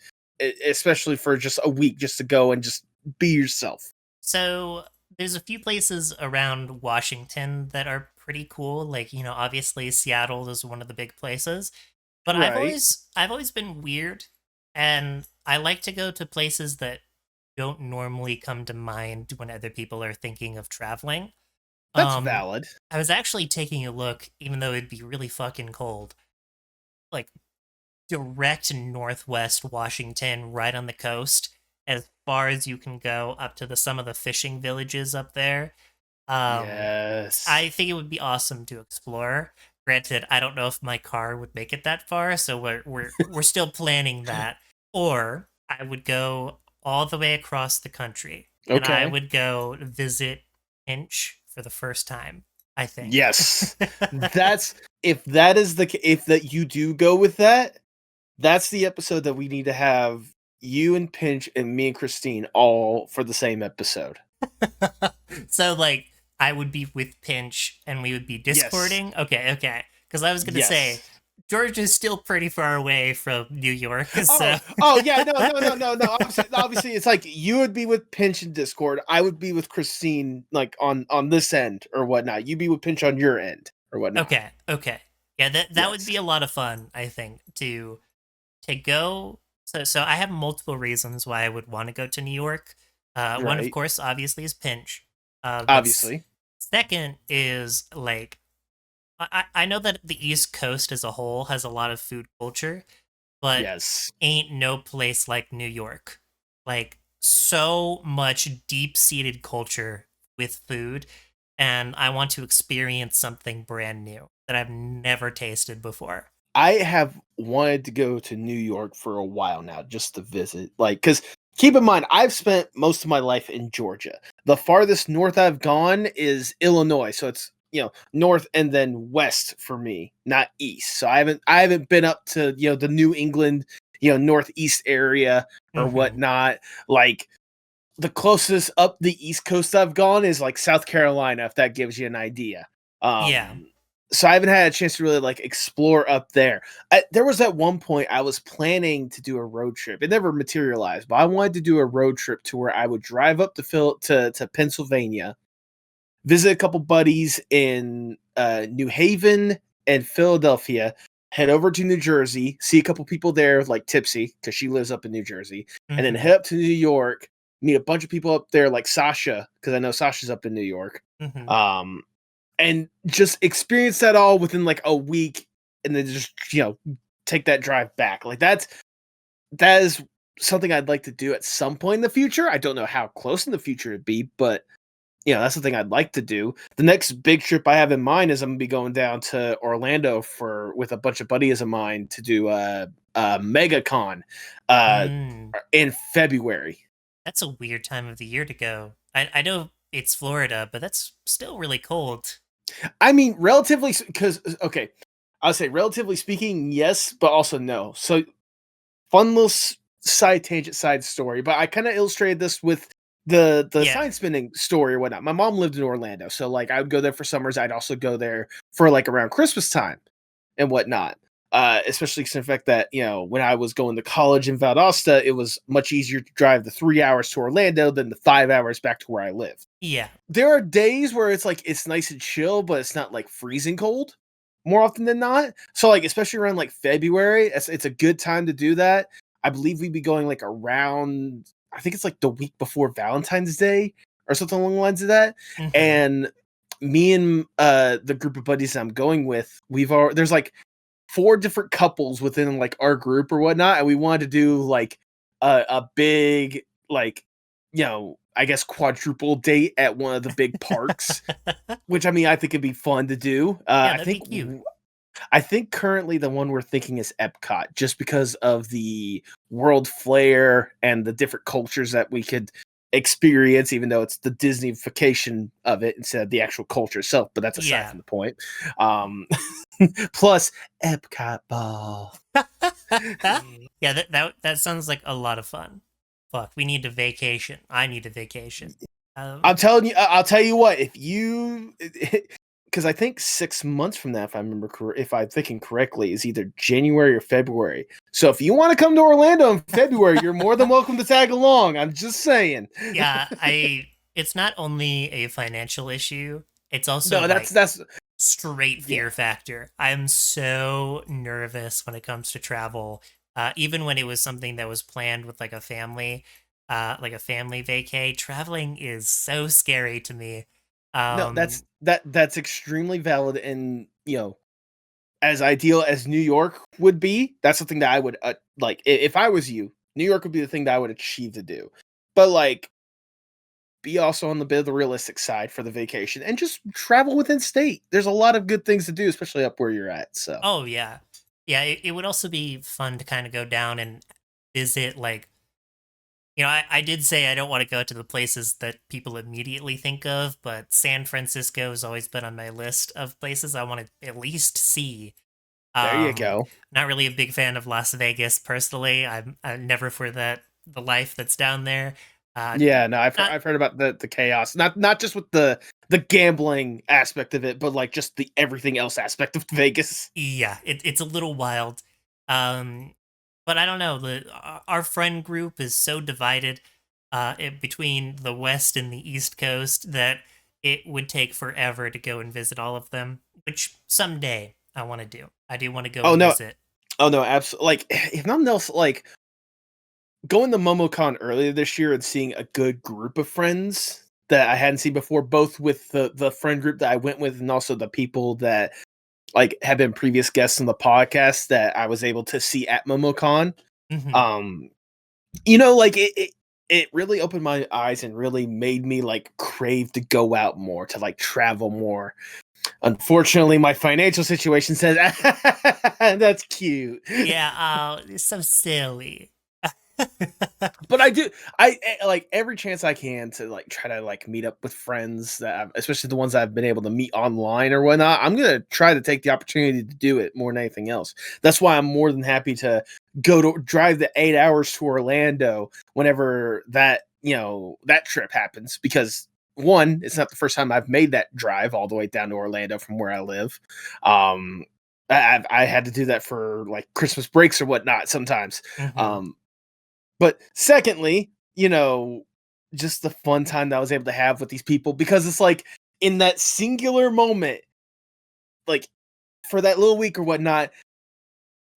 especially for just a week, just to go and just be yourself. So there's a few places around Washington that are pretty cool. Like, obviously Seattle is one of the big places. But Right. I've always been weird, and I like to go to places that don't normally come to mind when other people are thinking of traveling. That's Um valid. I was actually taking a look, even though it'd be really fucking cold, like direct northwest Washington, right on the coast, as far as you can go up to some of the fishing villages up there. Um, Yes. I think it would be awesome to explore. Granted, I don't know if my car would make it that far, so we're still planning that. Or I would go all the way across the country, and I Okay. would go visit Inch for the first time, I think. Yes. That's if that is if that you do go with that, that's the episode that we need to have you and Pinch and me and Christine all for the same episode. So like I would be with Pinch and we would be Yes. discording. Okay, okay. Because I was gonna say Yes. Georgia's still pretty far away from New York, so Oh yeah, no. Obviously, it's like you would be with Pinch in Discord. I would be with Christine, like on this end or whatnot. You be with Pinch on your end or whatnot. okay, okay. Yeah, that would Yes. be a lot of fun, I think, to go. So I have multiple reasons why I would want to go to New York. One, of Right. course, obviously, is Pinch. Obviously. Second is like I know that the East Coast as a whole has a lot of food culture, but Yes. ain't no place like New York. Like so much deep-seated culture with food, and I want to experience something brand new that I've never tasted before. I have wanted to go to New York for a while now just to visit. Like, because keep in mind, I've spent most of my life in Georgia. The farthest north I've gone is Illinois. So it's, north and then west for me, not east. So I haven't been up to, the New England, northeast area or Mm-hmm. whatnot. Like, the closest up the East Coast I've gone is like South Carolina, if that gives you an idea. Yeah. So I haven't had a chance to really like explore up there. There was at one point I was planning to do a road trip. It never materialized, but I wanted to do a road trip to where I would drive up to Pennsylvania, visit a couple buddies in New Haven and Philadelphia, head over to New Jersey, see a couple people there, like Tipsy, because she lives up in New Jersey, and then Mm-hmm. head up to New York, meet a bunch of people up there, like Sasha, because I know Sasha's up in New York. Mm-hmm. Um, and just experience that all within like a week, and then just take that drive back. Like that is something I'd like to do at some point in the future. I don't know how close in the future it'd be, but that's something I'd like to do. The next big trip I have in mind is I'm gonna be going down to Orlando with a bunch of buddies of mine to do MegaCon uh Mm. in February. That's a weird time of the year to go. I know it's Florida, but that's still really cold. I mean, relatively because okay, I'll say relatively speaking, yes, but also no. So fun little side tangent side story, but I kind of illustrated this with the Yeah. sign spinning story or whatnot. My mom lived in Orlando, so like I would go there for summers. I'd also go there for like around Christmas time and whatnot. Especially considering the fact that when I was going to college in Valdosta, it was much easier to drive the 3 hours to Orlando than the 5 hours back to where I live. Yeah. There are days where it's like it's nice and chill, but it's not like freezing cold more often than not. So like especially around like February, it's a good time to do that. I believe we'd be going like around I think it's like the week before Valentine's Day or something along the lines of that. Mm-hmm. And me and the group of buddies I'm going with, there's like four different couples within like our group or whatnot, and we wanted to do like a big like I guess quadruple date at one of the big parks, which I mean I think it'd be fun to do. Yeah, I that'd be think cute. I think currently the one we're thinking is Epcot, just because of the world flair and the different cultures that we could experience, even though it's the Disneyfication of it instead of the actual culture itself. But that's aside Yeah. from the point. Um, plus Epcot ball. Yeah, that sounds like a lot of fun. Fuck, we need a vacation. I need a vacation. I'm Um, telling you, I'll tell you what. If you, because I think 6 months from that, if I remember, if I'm thinking correctly, is either January or February. So if you want to come to Orlando in February, you're more than welcome to tag along. I'm just saying. yeah, it's not only a financial issue, it's also No, like that's straight yeah. fear factor. I'm so nervous when it comes to travel. Even when it was something that was planned with like a family vacay, traveling is so scary to me. No, Um, that's extremely valid, and as ideal as New York would be, that's something that I would like. If I was you, New York would be the thing that I would achieve to do. But like, be also on the bit of the realistic side for the vacation and just travel within state. There's a lot of good things to do, especially up where you're at. So oh yeah, yeah. It would also be fun to kind of go down and visit like I did say I don't want to go to the places that people immediately think of, but San Francisco has always been on my list of places I want to at least see. there you go. Not really a big fan of Las Vegas personally. I'm never for the life that's down there. Uh, Yeah, no, I've not I've heard about the chaos, not just with the gambling aspect of it, but like just the everything else aspect of Vegas. Yeah, it's a little wild. Um, but I don't know. Our friend group is so divided between the West and the East Coast that it would take forever to go and visit all of them, which someday I want to do. I do want to go Oh and no, visit. oh no, absolutely. Like if nothing else, like going to MomoCon earlier this year and seeing a good group of friends that I hadn't seen before, both with the friend group that I went with and also the people that like have been previous guests on the podcast that I was able to see at MomoCon. Hmm. Um, like it really opened my eyes and really made me like crave to go out more, to like travel more. Unfortunately, my financial situation says that's cute. Yeah, it's so silly. But I do, like every chance I can to like try to like meet up with friends that especially the ones that I've been able to meet online or whatnot. I'm gonna try to take the opportunity to do it more than anything else. That's why I'm more than happy to go to drive the 8 hours to Orlando whenever that trip happens, because one, it's not the first time I've made that drive all the way down to Orlando from where I live. um I had to do that for like Christmas breaks or whatnot sometimes. Hmm. um but secondly, just the fun time that I was able to have with these people, because it's like in that singular moment, like for that little week or whatnot,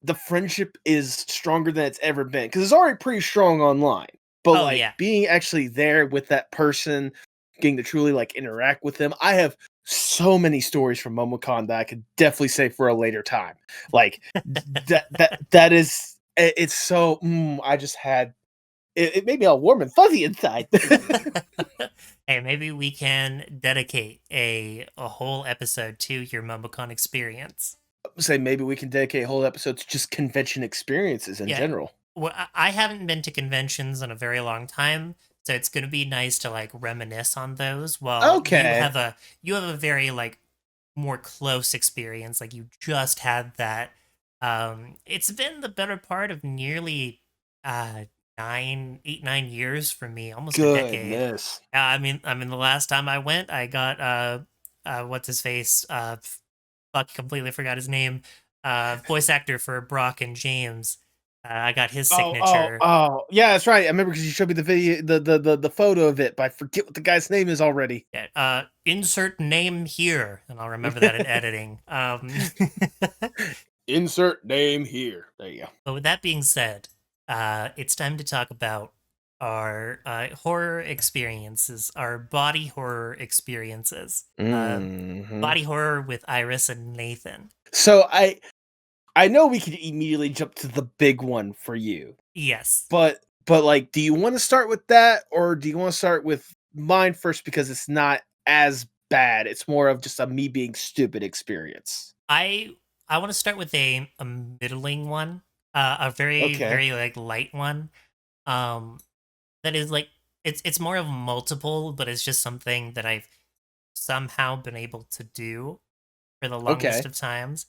the friendship is stronger than it's ever been, because it's already pretty strong online. But Oh like yeah. being actually there with that person, getting to truly like interact with them, I have so many stories from MomoCon that I could definitely say for a later time. Like that is it's so I just had it made me all warm and fuzzy inside. Hey, maybe we can dedicate a whole episode to your MomoCon experience. Say maybe we can dedicate a whole episode to just convention experiences in Yeah. general. Well, I haven't been to conventions in a very long time, so it's going to be nice to like reminisce on those while Okay. you have a very like more close experience, like you just had that. It's been the better part of nearly uh 9 8 9 years for me, almost a decade. Goodness. I mean the last time I went I got what's his face, fuck, completely forgot his name, voice actor for Brock and James. I got his signature. Oh. Yeah, that's right. I remember because you showed me the video, the photo of it, but I forget what the guy's name is already. Yeah, insert name here, and I'll remember that in editing. Insert name here. There you go. But with that being said, it's time to talk about our horror experiences, our body horror experiences. Hmm. Body horror with Iris and Nathan. So I know we could immediately jump to the big one for you, Yes, but like, do you want to start with that, or do you want to start with mine first because it's not as bad? It's more of just a me being stupid experience. I I want to start with a middling one, a very Okay. very like light one. Um, that is like it's more of multiple, but it's just something that I've somehow been able to do for the longest Okay. of times.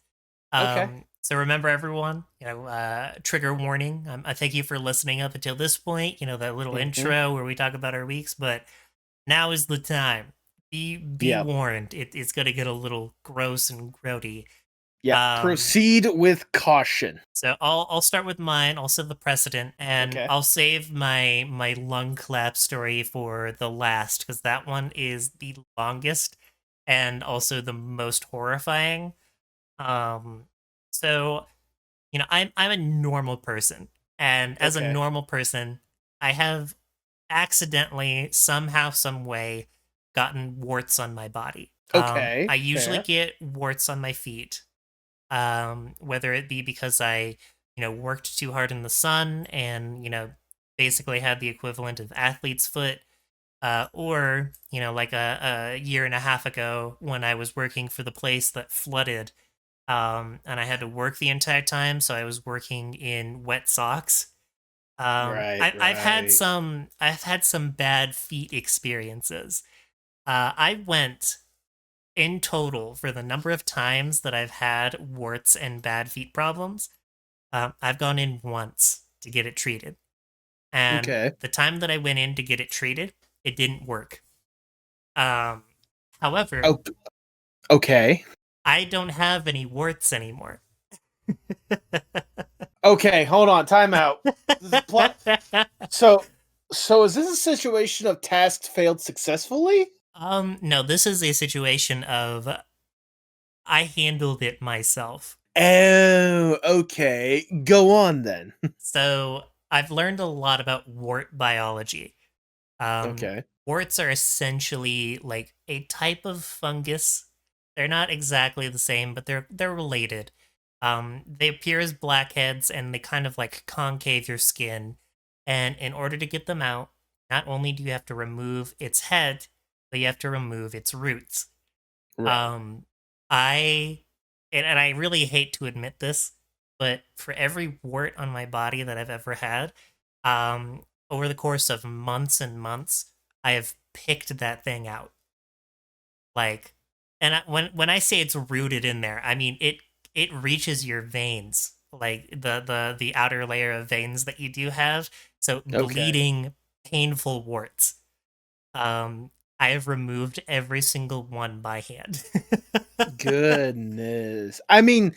Okay. So remember, everyone, trigger warning. I thank you for listening up until this point. That little Mhm. intro where we talk about our weeks, but now is the time. Be Yep. warned. It's gonna get a little gross and grody. Yep. Um, Proceed with caution. so I'll start with mine. I'll set the precedent, and Okay. I'll save my lung clap story for the last because that one is the longest and also the most horrifying. Um, so I'm a normal person, and as a Okay. normal person, I have accidentally somehow, some way, gotten warts on my body. Okay. I usually Fair. get warts on my feet, whether it be because I worked too hard in the sun and basically had the equivalent of athlete's foot, or like a year and a half ago when I was working for the place that flooded, and I had to work the entire time, so I was working in wet socks. Right. I've Right. had some bad feet experiences. I went in total for the number of times that I've had warts and bad feet problems. I've gone in once to get it treated, and Okay. the time that I went in to get it treated, it didn't work. Um, However, Oh, okay. I don't have any warts anymore. Okay. Hold on. Time out. This is So, so is this a situation of tasks failed successfully? No, this is a situation of I handled it myself. Oh, okay. Go on then. So I've learned a lot about wart biology. Um, Okay. Warts are essentially like a type of fungus. They're not exactly the same, but they're related. They appear as blackheads and they kind of like concave your skin. And in order to get them out, not only do you have to remove its head, but you have to remove its roots. Right. Um, I and I really hate to admit this, but for every wart on my body that I've ever had, over the course of months and months, I have picked that thing out. Like, when I say it's rooted in there, I mean it reaches your veins, like the outer layer of veins that you do have. So Okay. bleeding, painful warts. Um, I have removed every single one by hand. Goodness. I mean,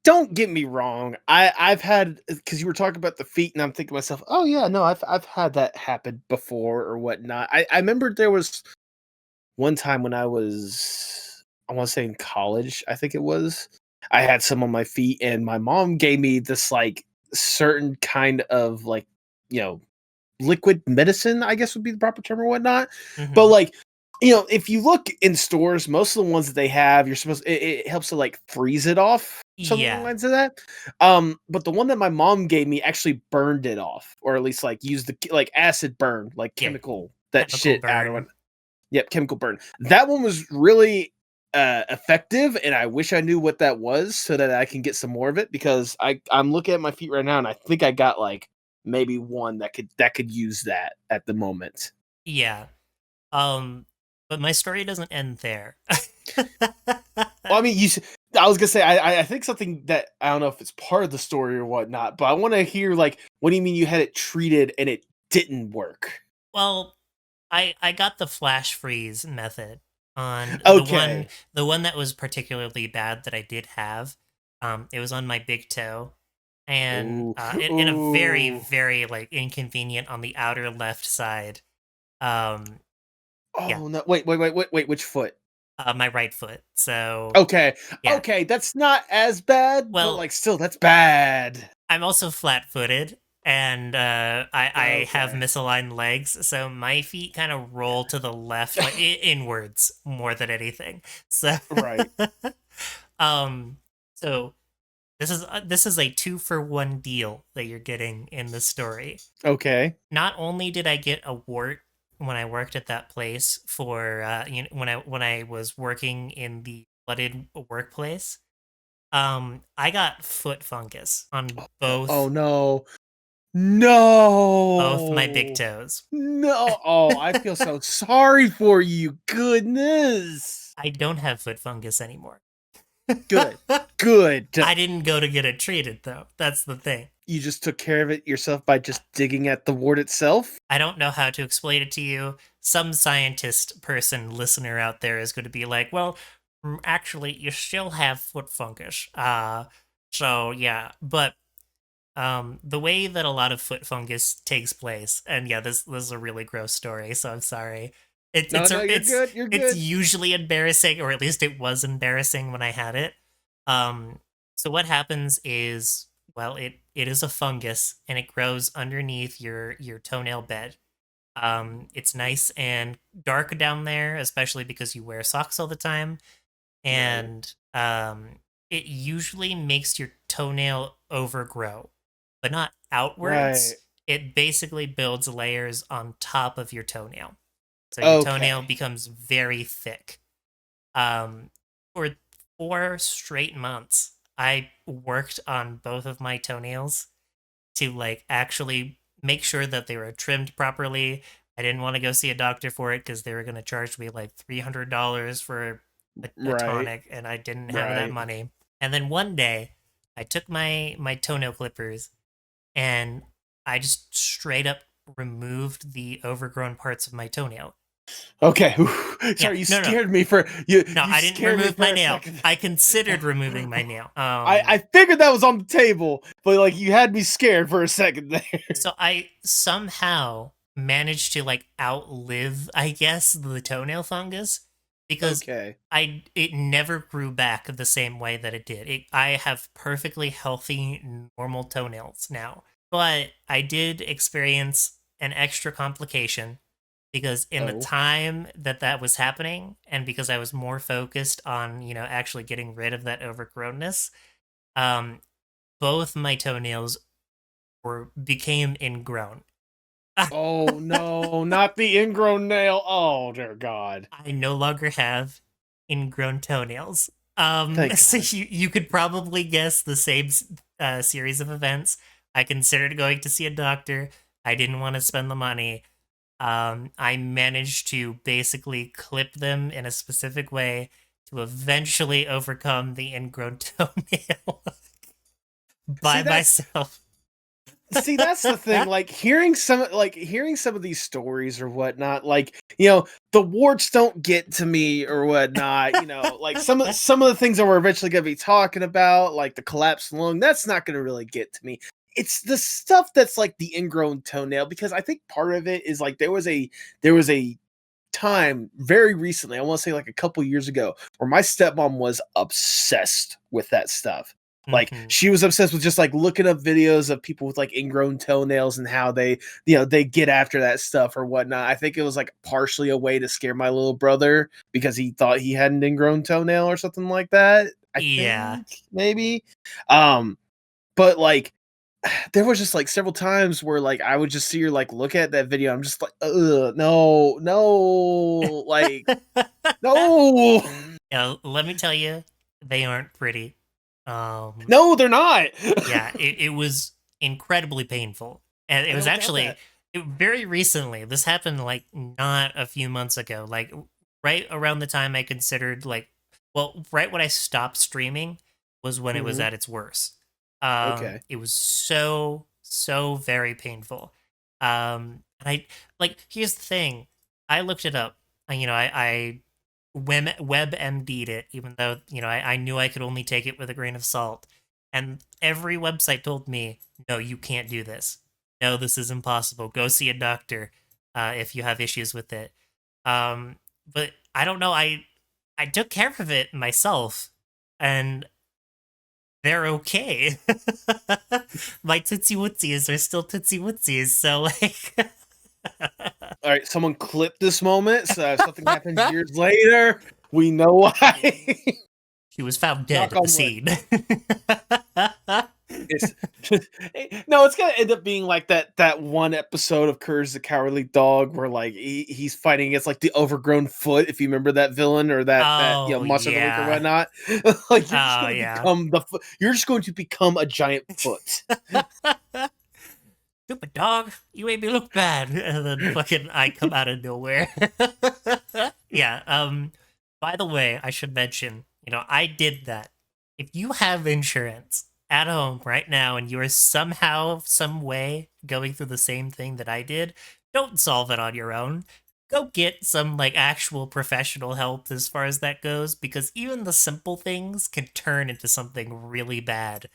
don't get me wrong. I've had because you were talking about the feet, and I'm thinking to myself, oh yeah, no, I've had that happen before or whatnot. I remember there was one time when I want to say in college, I think it was. I had some on my feet, and my mom gave me this like certain kind of like you know liquid medicine, I guess would be the proper term or whatnot. But Hmm. like, if you look in stores, most of the ones that they have, it helps to like freeze it off, something along the Yeah, lines of that. But the one that my mom gave me actually burned it off, or at least like used the like acid burn, like yeah, chemical that chemical shit out of it. burn. Yep, chemical burn. That one was really effective, and I wish I knew what that was so that I can get some more of it because I'm looking at my feet right now, and I think I got like maybe one that could use that at the moment. Yeah. But my story doesn't end there. Well, I mean, I was gonna say I think something that I don't know if it's part of the story or whatnot, but I want to hear like what do you mean you had it treated and it didn't work? Well, I got the flash freeze method on Okay. the one that was particularly bad that I did have. It was on my big toe, and Ooh, in a very ooh. very like inconvenient on the outer left side. Um, yeah, Oh no! Wait! Which foot? my right foot. So Okay, yeah. okay, that's not as bad, but Well, like still, that's bad. I'm also flat-footed, and I have Okay, misaligned legs, so my feet kind of roll to the left, like inwards more than anything. So, right. um, so this is a 2-for-1 deal that you're getting in the story. Okay. Not only did I get a wart when I worked at that place for when I was working in the flooded workplace, I got foot fungus on Oh both no. my big No. toes. No. Oh, I feel so sorry for you. Goodness. I don't have foot fungus anymore. Good. Good. I didn't go to get it treated though. That's the thing. You just took care of it yourself by just digging at the wart itself? I don't know how to explain it to you. Some scientist person listener out there is going to be like, well, actually, you still have foot fungus. So yeah, but the way that a lot of foot fungus takes place, and yeah, this is a really gross story, so I'm sorry. It's No, it's no, a you're good. You're it's good. usually embarrassing, or at least it was embarrassing when I had it. Um, so what happens is, well, it is a fungus, and it grows underneath your toenail bed. It's nice and dark down there, especially because you wear socks all the time, Right. and it usually makes your toenail overgrow, but not Right. outwards. It basically builds layers on top of your toenail. So your toenail Okay. becomes very thick. Um, for 4 straight months, I worked on both of my toenails to like actually make sure that they were trimmed properly. I didn't want to go see a doctor for it because they were going to charge me like $300 for a Right. tonic, and I didn't have that Right. money. And then one day, I took my toenail clippers and I just straight up removed the overgrown parts of my toenail. Okay. Whew. Yeah, Sorry, you no, no, scared me for you. no, You I didn't scared me remove for my a nail. second. I considered removing my nail. I figured that was on the table, but like you had me scared for a second there. So I somehow managed to like outlive, I guess, the toenail fungus because Okay. it never grew back the same way that it did. I have perfectly healthy normal toenails now. But I did experience an extra complication because in the Oh. time that that was happening and because I was more focused on, actually getting rid of that overgrownness, um both my toenails were became ingrown. Oh no, not the ingrown nail. Oh dear God. I no longer have ingrown toenails. Thank So God. you could probably guess the same series of events. I considered going to see a doctor. I didn't want to spend the money. I managed to basically clip them in a specific way to eventually overcome the ingrown toenail See by that's myself. that's the thing. Hearing some of these stories or whatnot. The warts don't get to me or whatnot. Like some of the things that we're eventually going to be talking about, like the collapsed lung. That's not going to really get to me. It's the stuff that's like the ingrown toenail, because I think part of it is like there was a time very recently, I want to say like a couple years ago, where my stepmom was obsessed with that stuff. Like Hmm. she was obsessed with just like looking up videos of people with like ingrown toenails and how they get after that stuff or whatnot. I think it was like partially a way to scare my little brother because he thought he had an ingrown toenail or something like that. I Yeah. think maybe. Um, but like there was just like several times where like I would just see her like look at that video. I'm just like, no, no, like no, Yeah, let me tell you, they aren't pretty. Um, no, they're not. yeah, it was incredibly painful. And it I was don't doubt actually that. very recently. This happened like not a few months ago. Like right around the time I considered like, well, right when I stopped streaming was when it was Hmm. at its worst. Okay. It was so very painful. And I like here's the thing. I looked it up. I WebMD'd it, even though I knew I could only take it with a grain of salt. And every website told me, no, you can't do this. No, this is impossible. Go see a doctor if you have issues with it. But I don't know. I took care of it myself, and they're okay. My Tootsie Wootsies are still Tootsie Wootsies, so like. All right, someone clip this moment. So if something happens years later, we know why. She was found dead Knock at the on wood. scene. It's no, it's gonna end up being like that one episode of Courage the Cowardly Dog where like he's fighting against like the overgrown foot, if you remember that villain or that Oh, monster of the week or yeah. whatnot. Like you're just Oh, gonna yeah. become the foot. You're just going to become a giant foot. Stupid dog, you made me look bad. And then fucking I come out of nowhere. Yeah, by the way, I should mention, I did that. If you have insurance at home right now and you are somehow, some way going through the same thing that I did, don't solve it on your own. Go get some like actual professional help as far as that goes, because even the simple things can turn into something really bad.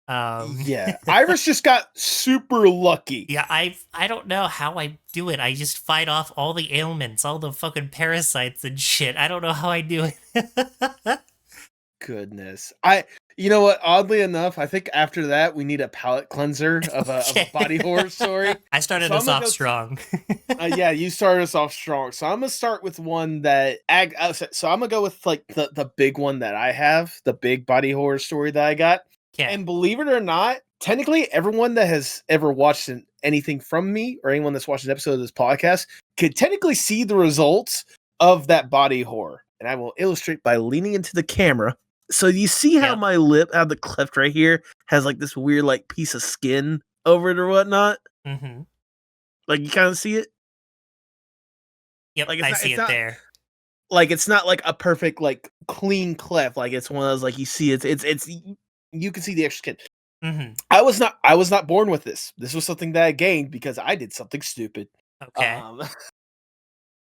Um Yeah, Iris just got super lucky. Yeah, I don't know how I do it. I just fight off all the ailments, all the fucking parasites and shit. I don't know how I do it. Goodness. You know what? Oddly enough, I think after that we need a palate cleanser of a body Okay. horror story. I started So I'm us gonna off go. strong. Yeah, you started us off strong. So I'm gonna start with one that so I'm gonna go with like the big one that I have, the big body horror story that I got. Okay. And believe it or not, technically everyone that has ever watched anything from me or anyone that's watched an episode of this podcast could technically see the results of that body horror. And I will illustrate by leaning into the camera. So you see how Yep. my lip, how the cleft right here has like this weird like piece of skin over it or whatnot? Mm-hmm. Like you kind of see it? Yep, Like I see it's it not there. like it's not like a perfect like clean cleft. Like it's one of those like you see it's you can see the extra skin. Mm-hmm. I was not born with this. This was something that I gained because I did something stupid. Okay. Um Do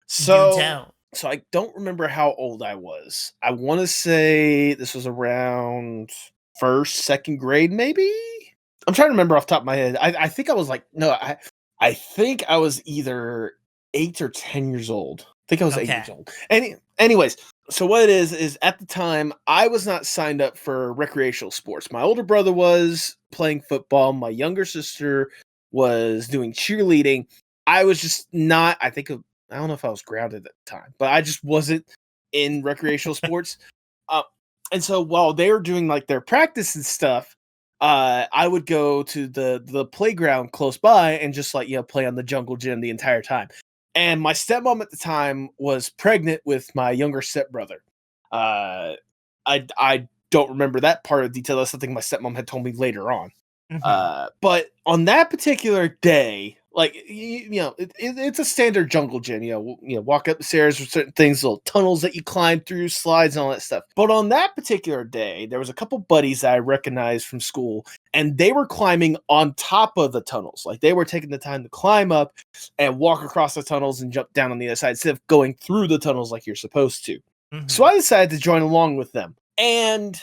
so tell. so I don't remember how old I was. I want to say this was around first, second grade, maybe. I'm trying to remember off the top of my head. I think I was like no, I think I was either 8 or 10 years old. I think I was 8 years Okay. old. Anyways, so what it is at the time I was not signed up for recreational sports. My older brother was playing football. My younger sister was doing cheerleading. I was just not. I don't know if I was grounded at the time, but I just wasn't in recreational sports. Uh, and so while they were doing like their practice and stuff, I would go to the playground close by and just like play on the jungle gym the entire time. And my stepmom at the time was pregnant with my younger stepbrother. Uh, I don't remember that part of the detail. That's something my stepmom had told me later on. Mm-hmm. But on that particular day, like it's a standard jungle gym. Walk up the stairs with certain things, little tunnels that you climb through, slides, and all that stuff. But on that particular day, there was a couple buddies that I recognized from school, and they were climbing on top of the tunnels. Like they were taking the time to climb up and walk across the tunnels and jump down on the other side instead of going through the tunnels like you're supposed to. So Mm-hmm. I decided to join along with them. And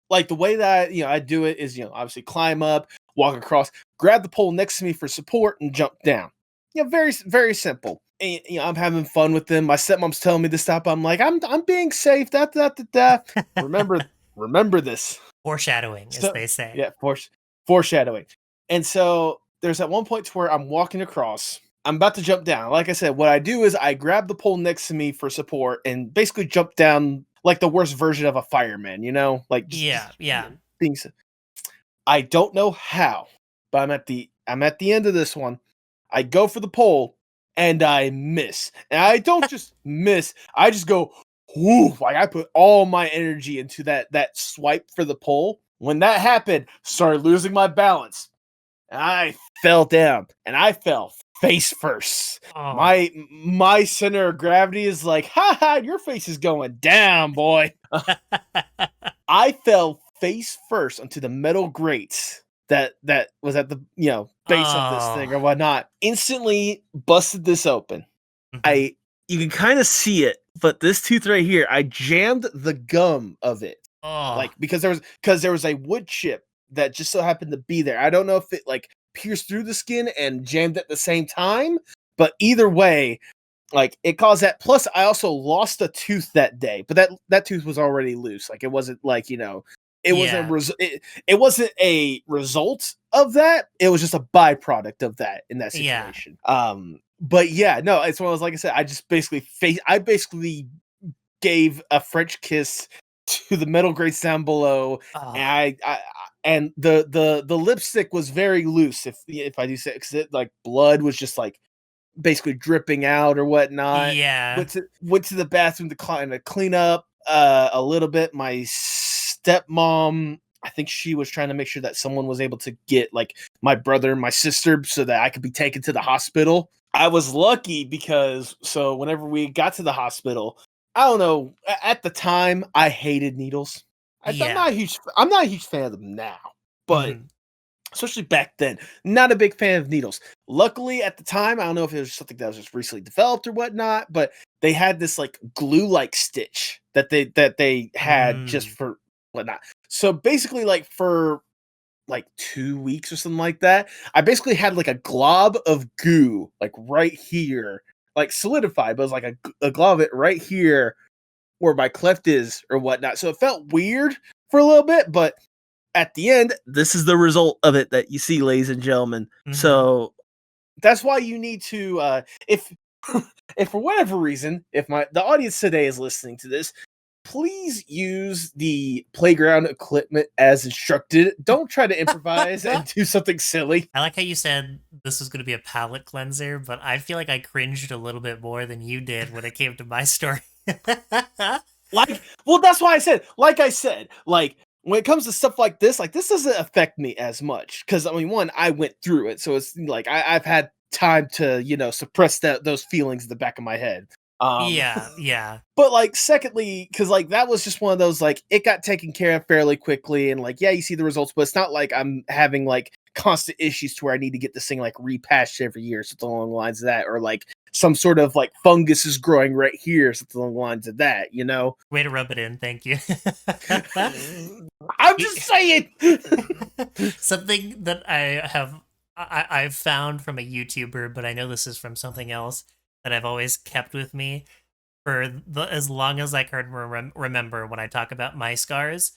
like the way that I do it is obviously climb up, walk across, grab the pole next to me for support, and jump down. Very very simple. And, I'm having fun with them. My stepmom's telling me to stop. I'm like, I'm being safe. Da. Remember this. Foreshadowing, as So they say. yeah, foreshadowing. And so there's at one point to where I'm walking across. I'm about to jump down. Like I said, what I do is I grab the pole next to me for support and basically jump down like the worst version of a fireman, like Yeah, just yeah. things. I don't know how, but I'm at the end of this one. I go for the pole and I miss. And I don't just miss, I just go whoo, like I put all my energy into that swipe for the pole. When that happened, started losing my balance. And I fell down and I fell face first. Oh. My center of gravity is like, ha ha, your face is going down, boy. I fell face first onto the metal grates that was at the base of this Oh. thing or whatnot. Instantly busted this open. Mm-hmm. I You can kind of see it, but this tooth right here, I jammed the gum of it, Oh. like because there was a wood chip that just so happened to be there. I don't know if it like pierced through the skin and jammed at the same time, but either way, like it caused that. Plus, I also lost a tooth that day, but that tooth was already loose. Like it wasn't like it wasn't Yeah. it wasn't a result of that. It was just a byproduct of that in that Yeah. situation. But yeah, no, it's one of those. Like I said, I basically gave a French kiss to the metal grates down below, and Oh. and the lipstick was very loose, if I do say, because it like blood was just like basically dripping out or whatnot. Yeah. Went to the bathroom to clean up a little bit. My stepmom, I think she was trying to make sure that someone was able to get like my brother and my sister so that I could be taken to the hospital. I was lucky because so whenever we got to the hospital, I don't know. At the time, I hated needles. Yeah. I'm not a huge fan of them now, but Mhm. especially back then, not a big fan of needles. Luckily, at the time, I don't know if it was something that was just recently developed or whatnot, but they had this like glue-like stitch that they had just Mm. for whatnot. So basically, like for like 2 weeks or something like that, I basically had like a glob of goo like right here, like solidified, but it was like a glob of it right here where my cleft is or whatnot. So it felt weird for a little bit, but at the end, this is the result of it that you see, ladies and gentlemen. Mhm. So that's why you need to, if if for whatever reason, if the audience today is listening to this, please use the playground equipment as instructed. Don't try to improvise and do something silly. I like how you said this was gonna be a palate cleanser, but I feel like I cringed a little bit more than you did when it came to my story. Like, well, that's why I said, like I said, like when it comes to stuff like this doesn't affect me as much because I mean, one, I went through it, so it's like I've had time to suppress those feelings in the back of my head. Um, Yeah, yeah. but like, secondly, because like that was just one of those like it got taken care of fairly quickly, and like yeah, you see the results, but it's not like I'm having like constant issues to where I need to get this thing like repatched every year, something along the lines of that, or like some sort of like fungus is growing right here, something along the lines of that, you know. Way to rub it in, thank you. I'm Y just saying. Something that I've found from a YouTuber, but I know this is from something else that I've always kept with me for as long as I can remember when I talk about my scars.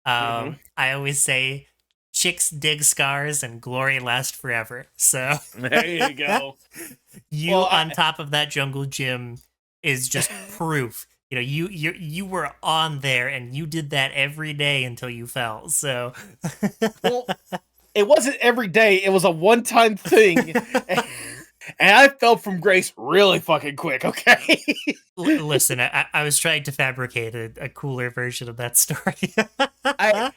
Mhm. I always say, "Chicks dig scars and glory lasts forever." So, There you go. you Well, on top of that jungle gym is just proof. You know, you were on there and you did that every day until you fell. So, well, it wasn't every day. It was a one-time thing, and I fell from grace really fucking quick. Okay. Listen, I was trying to fabricate a cooler version of that story. I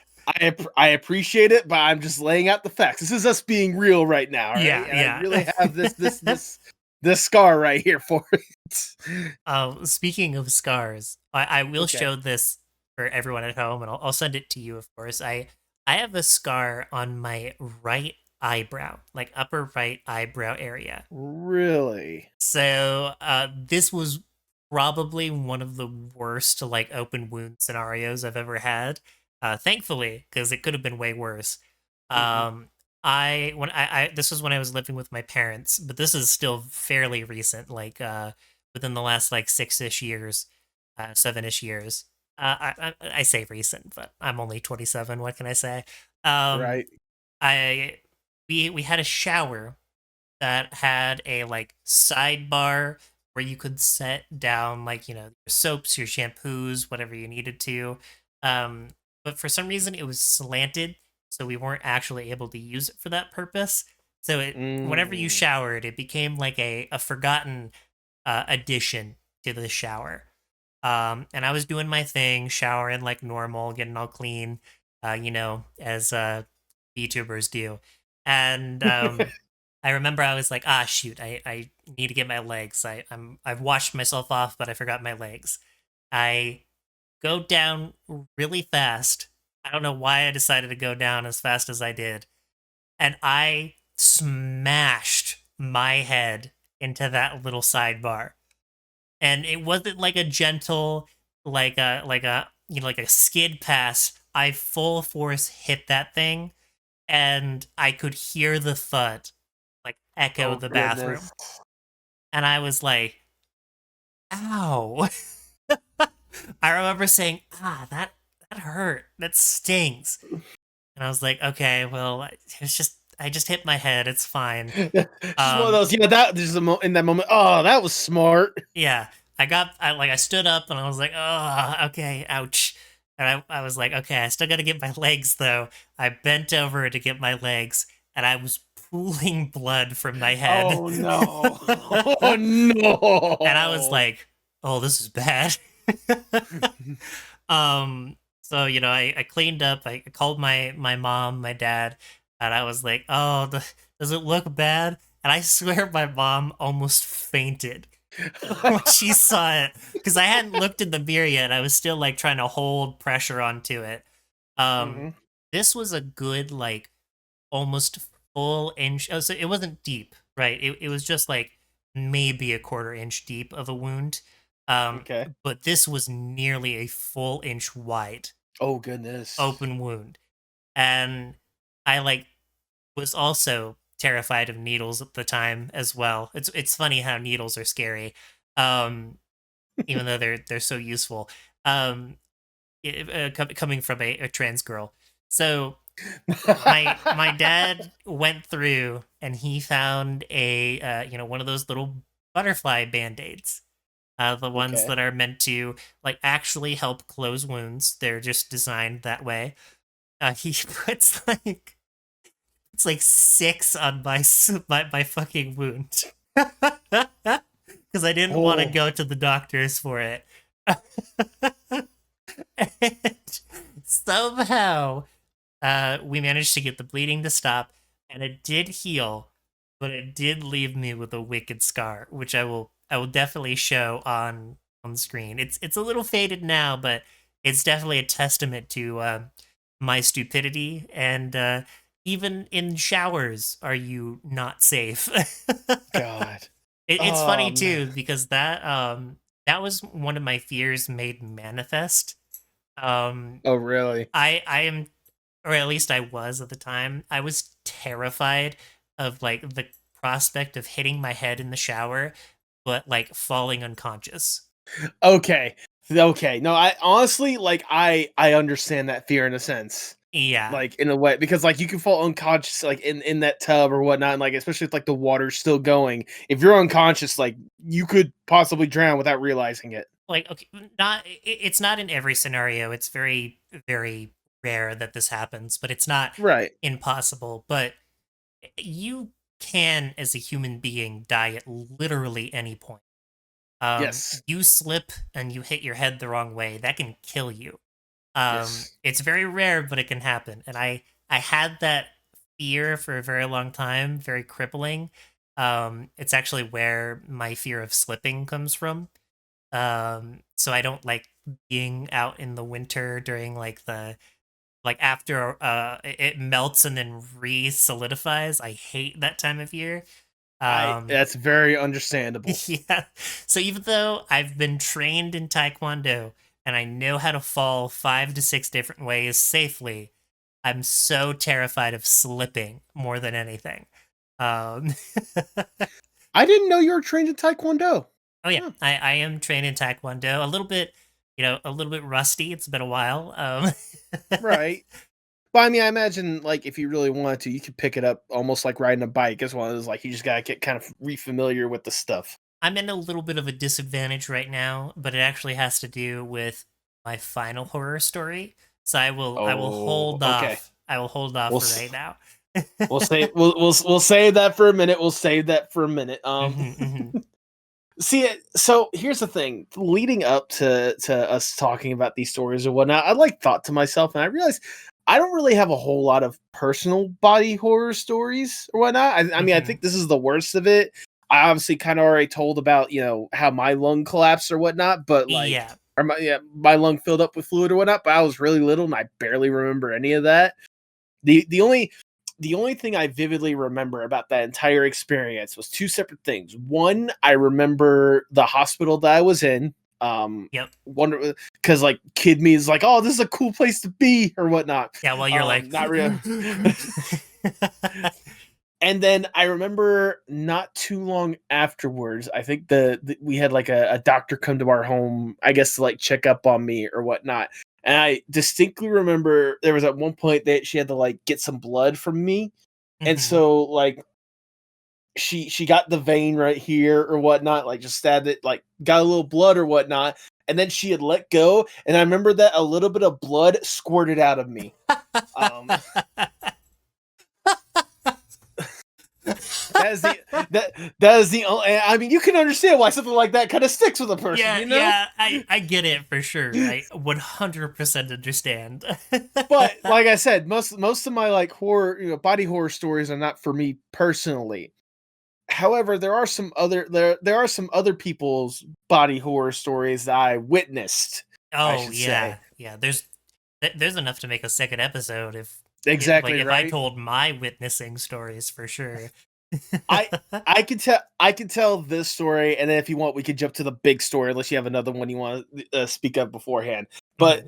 I appreciate it, but I'm just laying out the facts. This is us being real right now, all right? Yeah, And I yeah. really have this scar right here for it. Speaking of scars, I will Okay. show this for everyone at home, and I'll send it to you, of course. I have a scar on my right eyebrow, like upper right eyebrow area. Really? So this was probably one of the worst like open wound scenarios I've ever had. Thankfully, because it could have been way worse. Mhm. Um, I this was when I was living with my parents, but this is still fairly recent, like within the last like 6-ish years, 7-ish years. I say recent, but I'm only 27. What can I say? Um, Right. I we had a shower that had a like sidebar where you could set down like your soaps, your shampoos, whatever you needed to. But for some reason it was slanted, so we weren't actually able to use it for that purpose. So it whenever you Mm. showered, it became like a forgotten addition to the shower. And I was doing my thing, showering like normal, getting all clean, as VTubers do. And I remember I was like, ah, shoot, I need to get my legs. I've washed myself off, but I forgot my legs. I go down really fast. I don't know why I decided to go down as fast as I did, and I smashed my head into that little sidebar. And it wasn't like a gentle, like a skid pass. I full force hit that thing, and I could hear the thud like echo Oh the goodness. bathroom. And I was like, ow. I remember saying, that hurt. That stings. And I was like, okay, well, I just hit my head. It's fine. Just one of Um, those, that there's in that moment. Oh, that was smart. yeah. I stood up and I was like, oh, okay, ouch. And I was like, okay, I still got to get my legs though. I bent over to get my legs, and I was pooling blood from my head. Oh no. Oh And I was no. like, oh, this is bad. So I cleaned up. I called my mom, my dad, and I was like, oh, does it look bad? And I swear my mom almost fainted when she saw it because I hadn't looked in the mirror yet. I was still like trying to hold pressure onto it. Um, Hmm. this was a good like almost full inch. Oh, so it wasn't deep, right? It was just like maybe a quarter inch deep of a wound. Okay. But this was nearly a full inch wide Oh goodness. open wound. And I like was also terrified of needles at the time as well. It's funny how needles are scary. Um, even though they're so useful. Um, coming from a trans girl. So my dad went through and he found a one of those little butterfly band-aids, the ones Okay. that are meant to like actually help close wounds. They're just designed that way. He puts like it's like six on my fucking wound because I didn't want to Oh. go to the doctors for it. And somehow we managed to get the bleeding to stop, and it did heal, but it did leave me with a wicked scar, which I will definitely show on screen. It's a little faded now, but it's definitely a testament to my stupidity and even in showers are you not safe. God. It's Oh funny man. too because that was one of my fears made manifest. Um, Oh really? I am, or at least I was at the time. I was terrified of like the prospect of hitting my head in the shower, but like falling unconscious. Okay. Okay. No, I honestly like I understand that fear in a sense. Yeah, Like in a way because like you can fall unconscious like in that tub or whatnot, and like especially if like the water's still going. If you're unconscious, like you could possibly drown without realizing it. like okay, it's not in every scenario. It's very very rare that this happens, but it's not Right. impossible. But you can, as a human being, die at literally any point. Yes. You slip and you hit your head the wrong way, that can kill you. Yes. It's very rare, but it can happen. And I had that fear for a very long time, very crippling. It's actually where my fear of slipping comes from. So I don't like being out in the winter during like the like after it melts and then re-solidifies. I hate that time of year. I Um That's very understandable. yeah. So even though I've been trained in Taekwondo and I know how to fall 5 to 6 different ways safely, I'm so terrified of slipping more than anything. Um, I didn't know you were trained in Taekwondo. oh yeah, Huh. I am trained in Taekwondo. A little bit, a little bit rusty. It's been a while. Right. But I mean, I imagine like if you really wanted to, you could pick it up almost like riding a bike. As well as like you just gotta get kind of refamiliar with the stuff. I'm in a little bit of a disadvantage right now, but it actually has to do with my final horror story. So I will Oh, hold okay. off. I will hold off We'll for s- right now. we'll save that for a minute. We'll save that for a minute. Hmm, hmm. See it. So here's the thing. Leading up to us talking about these stories or whatnot, I like thought to myself, and I realized I don't really have a whole lot of personal body horror stories or whatnot. I mean, I Hmm. think this is the worst of it. I obviously kind of already told about how my lung collapsed or whatnot, but like, Yeah. or my lung filled up with fluid or whatnot. But I was really little and I barely remember any of that. The only thing I vividly remember about that entire experience was two separate things. One, I remember the hospital that I was in. Yep. Wonder because like kid me is like, oh, this is a cool place to be or whatnot. Yeah. While you're like, Not real. And then I remember not too long afterwards, I think we had like a doctor come to our home, I guess to like check up on me or whatnot. And I distinctly remember there was at one point that she had to like get some blood from me. And hmm, so like she got the vein right here or whatnot, like just stabbed it, like got a little blood or whatnot. and then she had let go, and I remember that a little bit of blood squirted out of me. Um, that is the that is the only. I mean, you can understand why something like that kind of sticks with a person, Yeah, you know. yeah, I get it for sure. I 100% understand. But like I said, most of my like horror, body horror stories are not for me personally. However, there are some other people's body horror stories that I witnessed, I Oh should say. yeah, yeah. There's enough to make a second episode like Exactly if I right. told my witnessing stories for sure. I I can tell this story, and then if you want, we could jump to the big story, unless you have another one you want to speak of beforehand. But Mhm,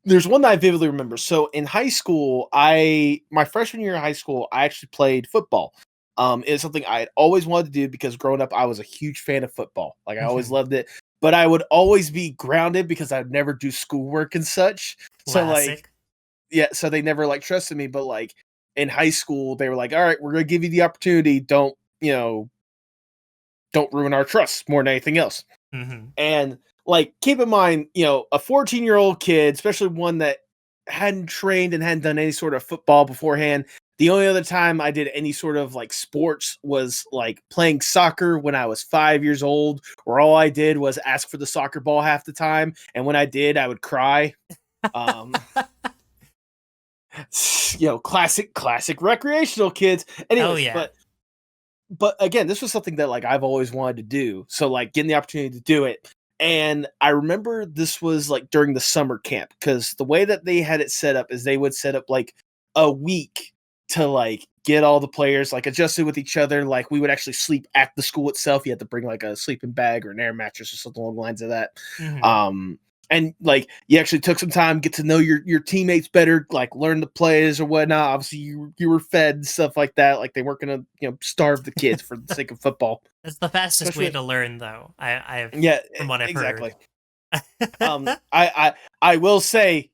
there's one that I vividly remember. So in high school, my freshman year of high school, I actually played football. It's something I had always wanted to do because growing up, I was a huge fan of football. Like I always mhm. loved it, but I would always be grounded because I'd never do schoolwork and such. So like, Classic. yeah, so they never like trusted me. But like in high school, they were like, "All right, we're gonna give you the opportunity. Don't ruin our trust more than anything else." Mhm. And like, keep in mind, a 14-year-old kid, especially one that hadn't trained and hadn't done any sort of football beforehand. The only other time I did any sort of like sports was like playing soccer when I was 5 years old, where all I did was ask for the soccer ball half the time. And when I did, I would cry. Um, classic recreational kids. Oh Anyways, yeah. but again, this was something that like I've always wanted to do. So like getting the opportunity to do it. And I remember this was like during the summer camp, because the way that they had it set up is they would set up like a week to like get all the players like adjusted with each other. Like we would actually sleep at the school itself. You had to bring like a sleeping bag or an air mattress or something along the lines of that. Mhm. Um, and like you actually took some time, get to know your teammates better, like learn the plays or whatnot. Obviously, you were fed stuff like that. Like they weren't gonna starve the kids for the sake of football, It's the fastest way especially. to learn though. I've Yeah, from what I've exactly. heard. Um, I will say,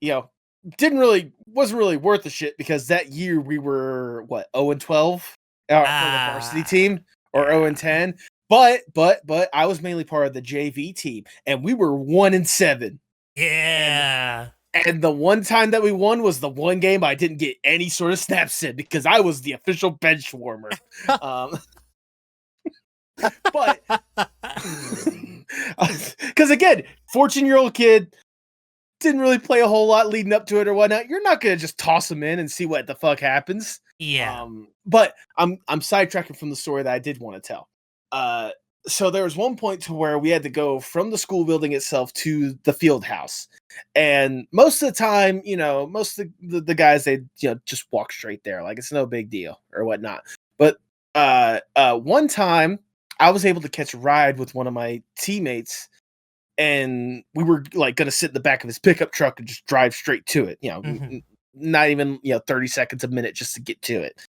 didn't really wasn't really worth the shit, because that year we were what 0-12 for the varsity Ah, team, or yeah. 0-10. But I was mainly part of the JV team, and we were 1-7. And Yeah. and the one time that we won was the one game I didn't get any sort of snaps in, because I was the official bench warmer. Um, but because again, 14-year-old kid didn't really play a whole lot leading up to it or whatnot. You're not gonna just toss them in and see what the fuck happens. Yeah. But I'm sidetracking from the story that I did want to tell. Uh, so there was one point to where we had to go from the school building itself to the field house, and most of the time, most of the guys, they just walk straight there, like it's no big deal or whatnot. But one time I was able to catch a ride with one of my teammates, and we were like going to sit in the back of his pickup truck and just drive straight to it. Mhm. Not even 30 seconds a minute just to get to it.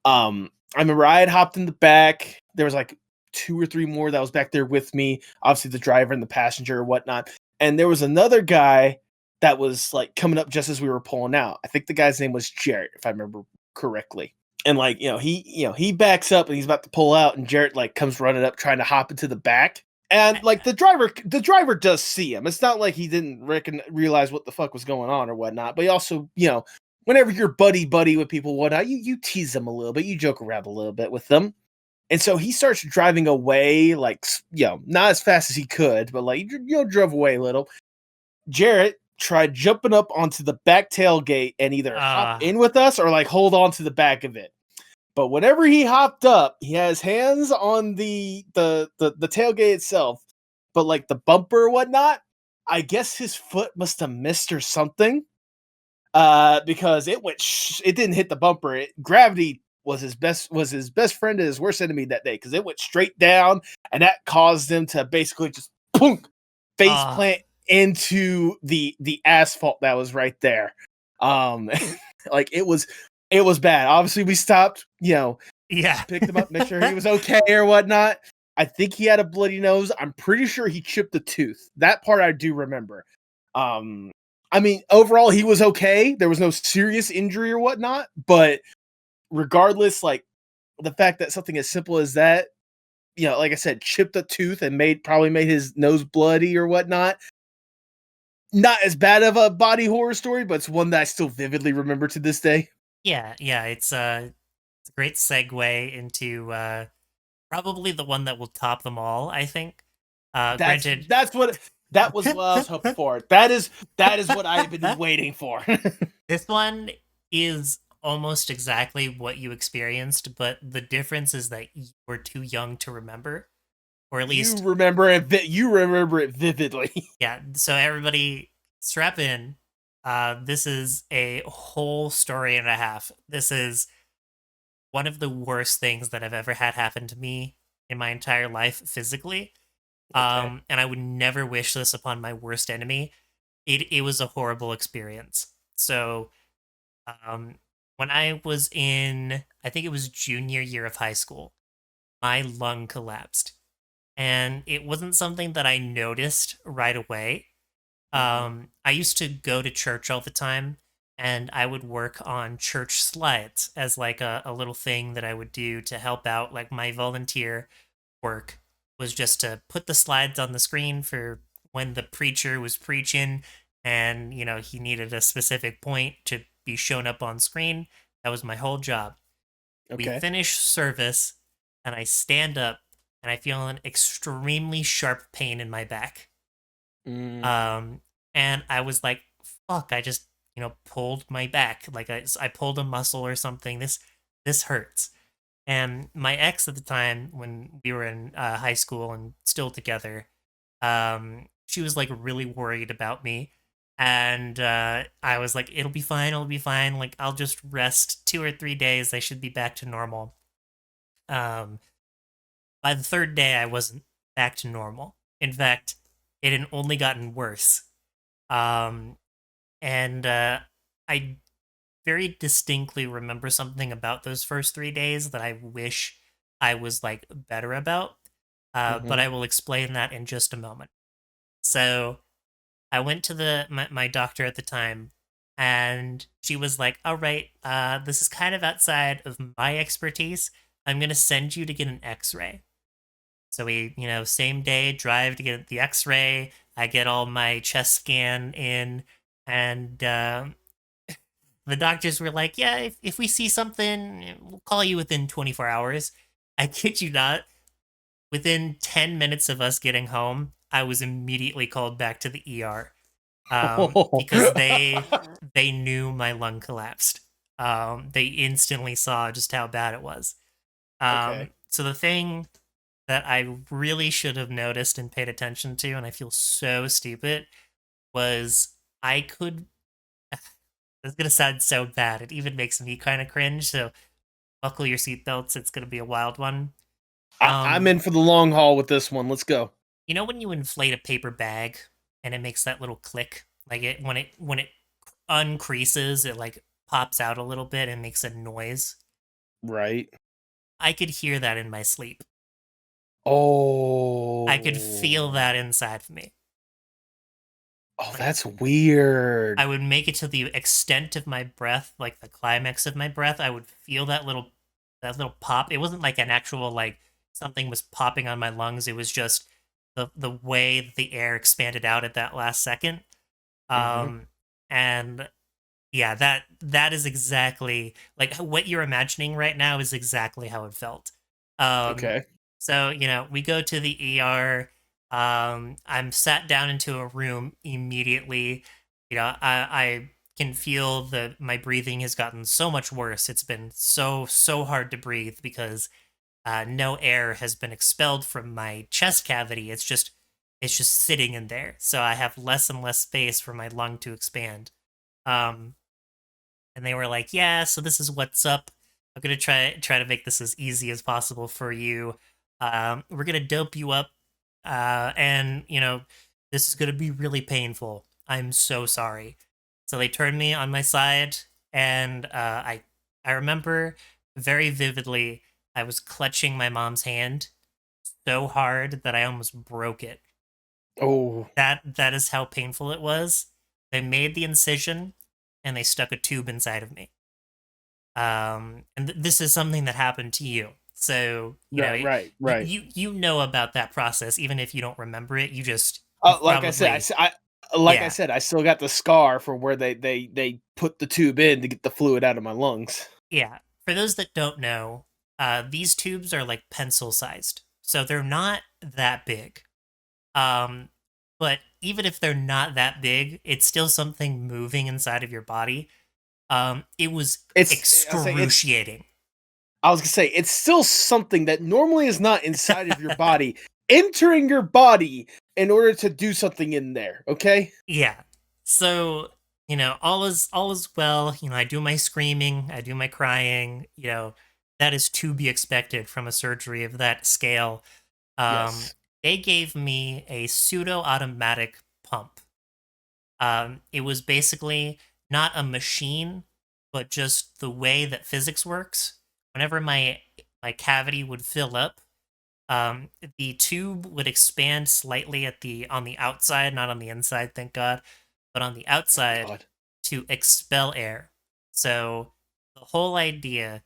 I remember I had hopped in the back. There was like two or three more that was back there with me. Obviously, the driver and the passenger or whatnot. And there was another guy that was like coming up just as we were pulling out. I think the guy's name was Jarrett, if I remember correctly. And like he backs up and he's about to pull out, and Jarrett like comes running up trying to hop into the back. And like the driver does see him. It's not like he didn't realize what the fuck was going on or whatnot. But he also, whenever you're buddy with people, whatnot, you tease them a little bit, you joke around a little bit with them. And so he starts driving away, like not as fast as he could, but like drove away a little. Jarrett tried jumping up onto the back tailgate and either hop Uh, in with us or like hold on to the back of it. But whenever he hopped up, he has hands on the tailgate itself, but like the bumper or whatnot, I guess his foot must have missed or something. Because it didn't hit the bumper. Gravity was his best friend and his worst enemy that day, because it went straight down, and that caused him to basically just punk, face uh, plant into the asphalt that was right there. Um, like it was bad. Obviously, we stopped. yeah. Picked him up, make sure he was okay or whatnot. I think he had a bloody nose. I'm pretty sure he chipped a tooth. That part I do remember. Um, I mean, overall, he was okay. There was no serious injury or whatnot. But regardless, like the fact that something as simple as that, like I said, chipped a tooth and probably made his nose bloody or whatnot. Not as bad of a body horror story, but it's one that I still vividly remember to this day. Yeah, yeah, it's a great segue into probably the one that will top them all, I think. That's Granted, that's what that was what I was hoping for. That is what I've been waiting for. this one is almost exactly what you experienced, but the difference is that you were too young to remember, or at You least, remember it. You remember it vividly. yeah. So everybody, strap in. This is a whole story and a half. This is one of the worst things that I've ever had happen to me in my entire life physically. Okay. And I would never wish this upon my worst enemy. It was a horrible experience. So, um, when I was in, I think it was junior year of high school, my lung collapsed, and it wasn't something that I noticed right away. Hmm. I used to go to church all the time, and I would work on church slides as like a little thing that I would do to help out. Like my volunteer work was just to put the slides on the screen for when the preacher was preaching and, he needed a specific point to be shown up on screen. That was my whole job. We Okay. finish service, and I stand up, and I feel an extremely sharp pain in my back. Mm, Um, and I was like, fuck, I just, pulled my back. Like I pulled a muscle or something. This hurts. And my ex at the time, when we were in high school and still together, she was like really worried about me. And I was like, it'll be fine. It'll be fine. Like, I'll just rest 2 or 3 days. I should be back to normal. Um, by the third day, I wasn't back to normal. In fact, it had only gotten worse. Um, and I very distinctly remember something about those first 3 days that I wish I was like better about. But hmm. I will explain that in just a moment. So I went to my doctor at the time, and she was like, "All right, this is kind of outside of my expertise. I'm gonna send you to get an X-ray." So we, same day drive to get the X-ray. I get all my chest scan in, and the doctors were like, "Yeah, if we see something, we'll call you within 24 hours." I kid you not. Within 10 minutes of us getting home, I was immediately called back to the ER, because they knew my lung collapsed. They instantly saw just how bad it was. Okay. So the thing that I really should have noticed and paid attention to, and I feel so stupid, was I could. It's gonna sound so bad. It even makes me kind of cringe. So buckle your seatbelts. It's gonna be a wild one. I'm Um, in for the long haul with this one. Let's go. when you inflate a paper bag and it makes that little click, like when it uncreases, it like pops out a little bit and makes a noise. Right. I could hear that in my sleep. I could feel Oh. that inside of me. Oh, Like that's weird. I would make it to the extent of my breath, like the climax of my breath. I would feel that little pop. It wasn't like an actual like something was popping on my lungs. It was just the way that the air expanded out at that last second. Hmm. And yeah, that is exactly like what you're imagining right now is exactly how it felt. Um, Okay. so we go to the ER. I'm sat down into a room immediately. I can feel that my breathing has gotten so much worse. It's been so hard to breathe because no air has been expelled from my chest cavity. It's just sitting in there. So I have less and less space for my lung to expand. Um, and they were like, "Yeah, so this is what's up. I'm gonna try to make this as easy as possible for you. We're gonna dope you up, and this is gonna be really painful. I'm so sorry." So they turned me on my side, and I remember very vividly. I was clutching my mom's hand so hard that I almost broke it. Oh. That is how painful it was. They made the incision, and they stuck a tube inside of me. And this is something that happened to you. So, Right, right, right. you know about that process even if you don't remember it. You've Like I said, probably like I yeah. said, I still got the scar for where they put the tube in to get the fluid out of my lungs. Yeah. For those that don't know, these tubes are like pencil sized. So they're not that big. Um, but even if they're not that big, it's still something moving inside of your body. It was I'll say it's excruciating. I was gonna say it's still something that normally is not inside of your body, entering your body in order to do something in there. Okay. Yeah. So, all is well. I do my screaming, I do my crying, that is to be expected from a surgery of that scale. Um, Yes. they gave me a pseudo automatic pump. It was basically not a machine, but just the way that physics works. Whenever my cavity would fill up, um, the tube would expand slightly on the outside, not on the inside, thank God, but on the Thank outside God. to expel air. So the whole idea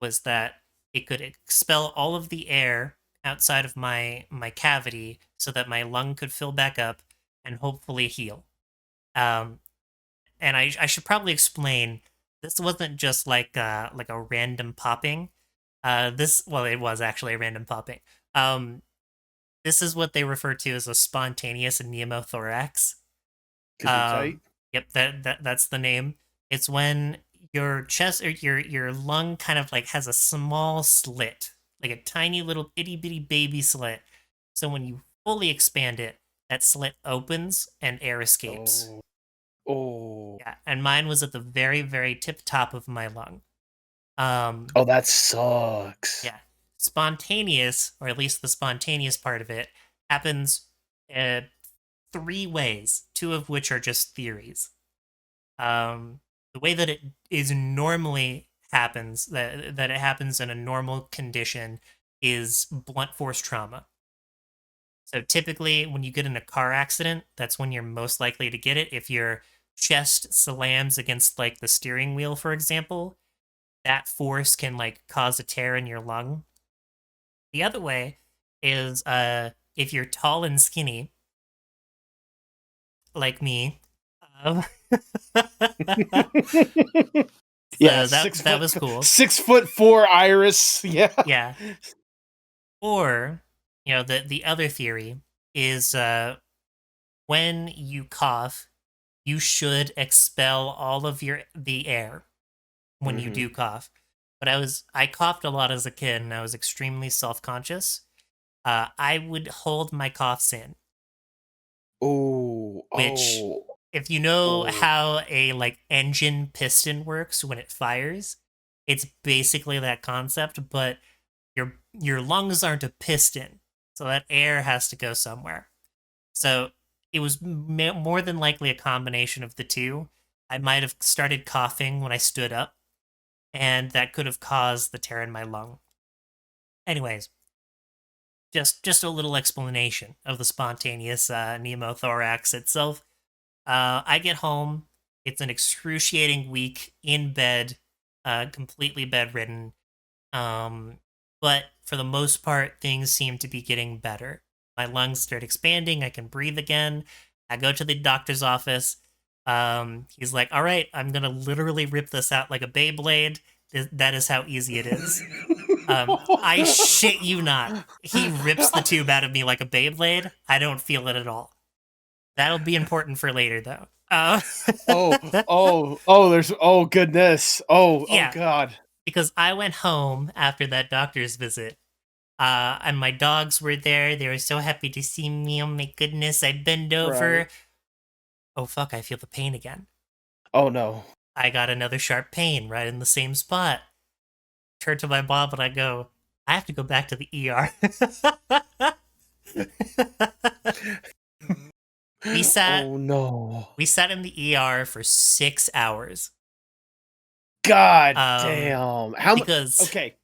was that it could expel all of the air outside of my cavity so that my lung could fill back up and hopefully heal. Um, and I should probably explain this wasn't just like a random popping. This well, it was actually a random popping. Um, this is what they refer to as a spontaneous pneumothorax. Could be tight. Yep, that's the name. It's when your chest or your lung kind of like has a small slit, like a tiny little itty bitty baby slit. So when you fully expand it, that slit opens and air escapes. Oh. Oh. Yeah, and mine was at the very very tip top of my lung. Um, Oh, that sucks. yeah, spontaneous, or at least the spontaneous part of it, happens uh, three ways, two of which are just theories. The way that it is normally happens, that it happens in a normal condition, is blunt force trauma. So typically, when you get in a car accident, that's when you're most likely to get it. If your chest slams against like the steering wheel, for example, that force can like cause a tear in your lung. The other way is if you're tall and skinny, like me. Um, Yeah, so that was cool. 6'4" Iris. Yeah. Yeah. Or, the other theory is when you cough, you should expel all of the air when you Hmm. do cough. But I coughed a lot as a kid and I was extremely self-conscious. I would hold my coughs in, Oh. which Oh. if you know Oh. how a like engine piston works when it fires, it's basically that concept, but your lungs aren't a piston, so that air has to go somewhere. So it was more than likely a combination of the two. I might have started coughing when I stood up, and that could have caused the tear in my lung. Anyways, just a little explanation of the spontaneous pneumothorax itself. I get home. It's an excruciating week in bed, completely bedridden. Um, but for the most part, things seem to be getting better. My lungs start expanding. I can breathe again. I go to the doctor's office. He's like, "All right, I'm gonna literally rip this out like a Beyblade. That is how easy it is." I shit you not. He rips the tube out of me like a Beyblade. I don't feel it at all. That'll be important for later, though. Oh, there's oh goodness. Oh, oh Yeah, god. because I went home after that doctor's visit. And my dogs were there. They were so happy to see me. Oh my goodness. I bend Right. over. Oh fuck, I feel the pain again. Oh no. I got another sharp pain right in the same spot. Turn to my mom and I go, I have to go back to the ER. we sat Oh no. we sat in the ER for 6 hours. God Um damn. How much? because Okay.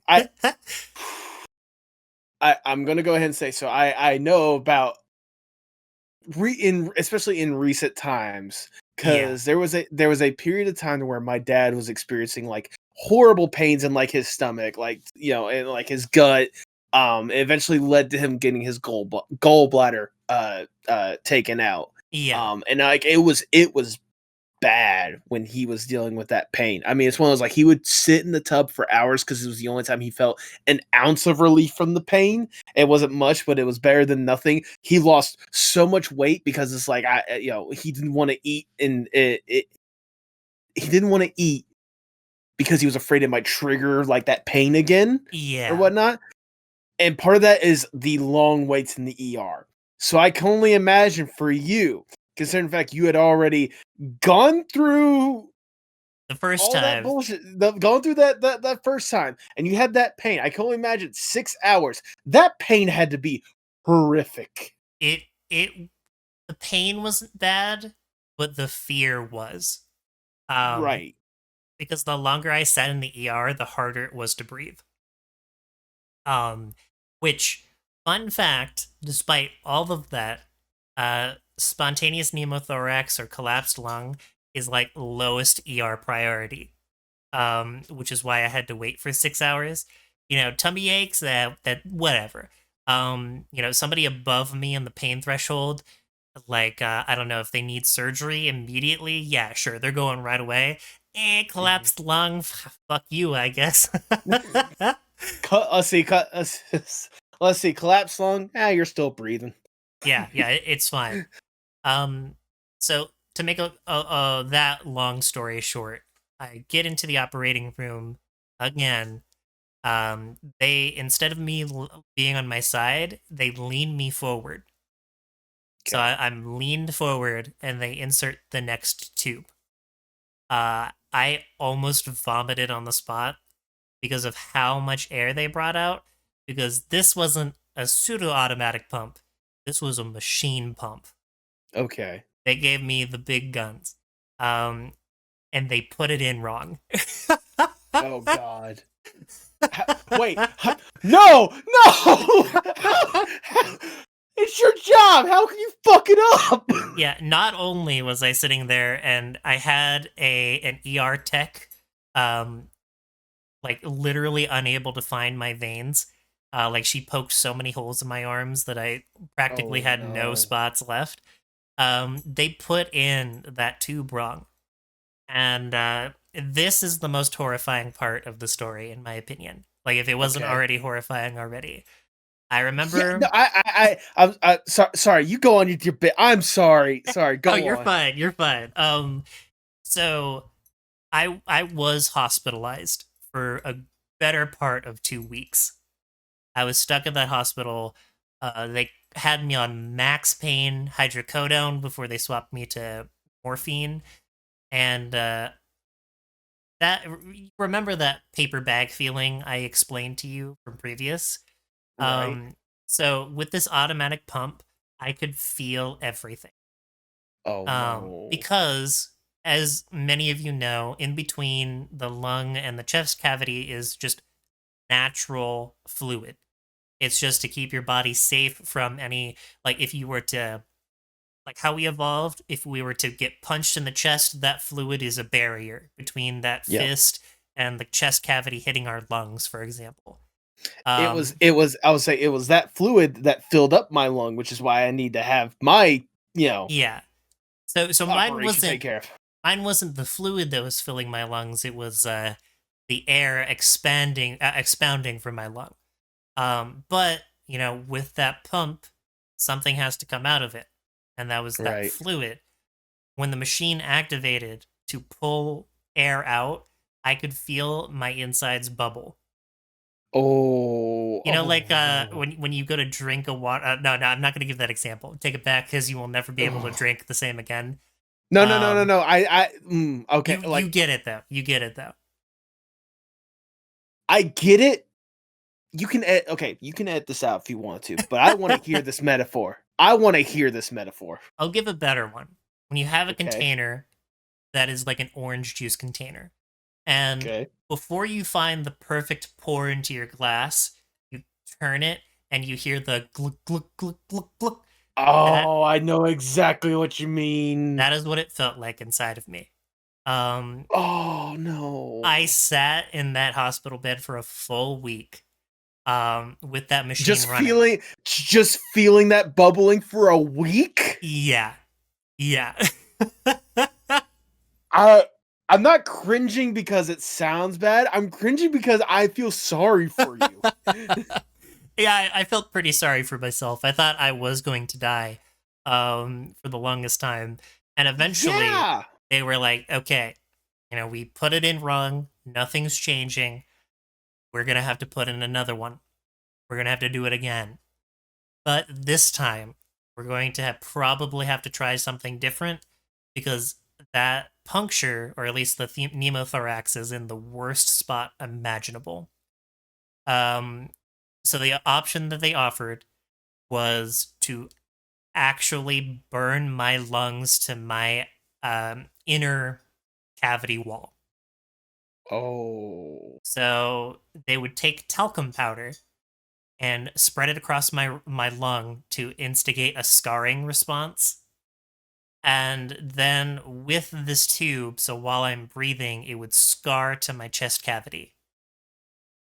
I I'm gonna go ahead and say so. I know about in especially in recent times. Yeah. because there was a period of time where my dad was experiencing like horrible pains in like his stomach, like and like his gut. It eventually led to him getting his gallbladder taken out. Yeah. And like it was bad when he was dealing with that pain. I mean, it's one of those like he would sit in the tub for hours because it was the only time he felt an ounce of relief from the pain. It wasn't much, but it was better than nothing. He lost so much weight because it's like he didn't want to eat, and he didn't want to eat because he was afraid it might trigger like that pain again or Yeah. whatnot. And part of that is the long waits in the ER. So I can only imagine for you, considering the fact you had already gone through The first all that time, bullshit, going through that first time, and you had that pain. I can only imagine 6 hours. That pain had to be horrific. it the pain wasn't bad, but the fear was. Um, Right. because the longer I sat in the ER, the harder it was to breathe. Um, which, fun fact, despite all of that, spontaneous pneumothorax or collapsed lung is like lowest ER priority. Which is why I had to wait for 6 hours. Tummy aches, that whatever. Somebody above me on the pain threshold, like I don't know if they need surgery immediately. Yeah, sure, they're going right away. Mhm. Collapsed lung, fuck you, I guess. Let's see. Let's see. Collapse lung. You're still breathing. Yeah, yeah, it's fine. Um, so to make that long story short, I get into the operating room again. They, instead of me being on my side, they lean me forward. So Okay. I'm leaned forward, and they insert the next tube. I almost vomited on the spot because of how much air they brought out. Because this wasn't a pseudo-automatic pump; this was a machine pump. Okay. They gave me the big guns, um, and they put it in wrong. Oh God. Wait. No. No. How- it's your job. How can you fuck it up? Yeah, not only was I sitting there and I had an ER tech, um, like literally unable to find my veins. Like she poked so many holes in my arms that I practically Oh had no no. spots left. They put in that tube wrong, and this is the most horrifying part of the story, in my opinion. Like if it wasn't Okay. already horrifying already. I Yeah, no, remember. I'm sorry. You go on with your bit. I'm sorry. Sorry, Oh, go you're on. fine. You're fine. So I was hospitalized for a better part of 2 weeks. I was stuck in that hospital. They had me on max pain hydrocodone before they swapped me to morphine, and that remember that paper bag feeling I explained to you from previous. Right. So with this automatic pump, I could feel everything. Oh no. Because, as many of you know, in between the lung and the chest cavity is just natural fluid. It's just to keep your body safe from any, like, if you were to, like, how we evolved, if we were to get punched in the chest, that fluid is a barrier between that Yep. fist and the chest cavity hitting our lungs, for example. It was Um, it was I would say it was that fluid that filled up my lung, which is why I need to have my, yeah. So operation taken care of. mine wasn't the fluid that was filling my lungs. It was the air expounding from my lung. But with that pump, something has to come out of it, and that was that Right. fluid. When the machine activated to pull air out, I could feel my insides bubble. Oh, Like oh no. when you go to drink a water. No, I'm not going to give that example. Take it back because you will never be able to Ugh. drink the same again. No, no, no, no, Um, no. Okay, you like get it though. You get it though. I get it. You can edit this out if you want to, but I want to hear this metaphor. I want to hear this metaphor. I'll give a better one. When you have a Okay. container that is like an orange juice container, and Okay. before you find the perfect pour into your glass, you turn it and you hear the gluk gluk gluk gluk gluk. That Oh, I know exactly what you mean. that is what it felt like inside of me. Um, Oh, I no. sat in that hospital bed for a full week, with that machine Just running. feeling that bubbling for a week? Yeah, yeah. I I'm not cringing because it sounds bad. I'm cringing because I feel sorry for you. Yeah, I felt pretty sorry for myself. I thought I was going to die, for the longest time, and eventually Yeah. they were like, "Okay, we put it in wrong. Nothing's changing. We're gonna have to put in another one. We're gonna have to do it again. But this time, we're going to probably have to try something different because that puncture, or at least the pneumothorax, is in the worst spot imaginable." Um, so the option that they offered was to actually burn my lungs to my inner cavity wall. Oh. So they would take talcum powder and spread it across my lung to instigate a scarring response. And then with this tube, so while I'm breathing, it would scar to my chest cavity.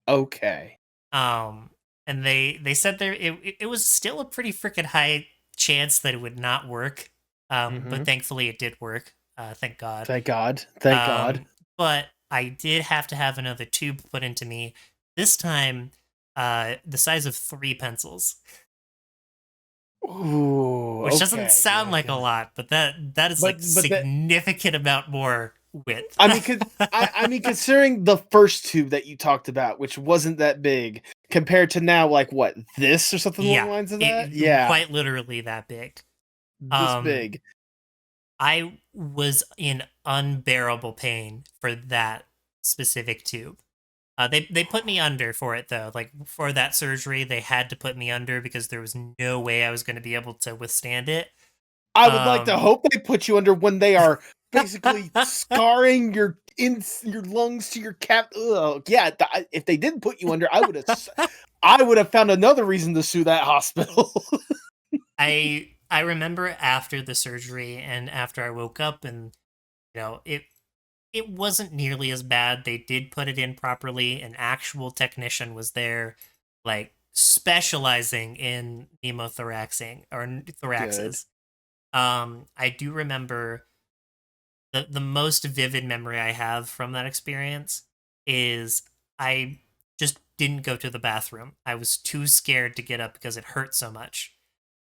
Okay. Um, and they said it was still a pretty freaking high chance that it would not work. But Mhm. thankfully it did work. Thank God. Thank God. Thank God. But I did have to have another tube put into me. This time, the size of 3 pencils, Ooh, which doesn't okay. sound Yeah, like a yeah. lot, but that is like But that significant amount more width. I mean, could I mean, considering the first tube that you talked about, which wasn't that big, compared to now, like what, this or something along Yeah, the lines of that? it Yeah, quite literally that big. this Um, big. I was in unbearable pain for that specific tube. They put me under for it though. Like for that surgery, they had to put me under because there was no way I was going to be able to withstand it. I would like to Um, hope they put you under when they are basically scarring your lungs to your cap. Ugh, yeah, if they didn't put you under, I would have found another reason to sue that hospital. I remember after the surgery and after I woke up, and it wasn't nearly as bad. They did put it in properly. An actual technician was there, like specializing in pneumothoraxing or Good. thoraxes. I do remember the most vivid memory I have from that experience is I just didn't go to the bathroom. I was too scared to get up because it hurt so much.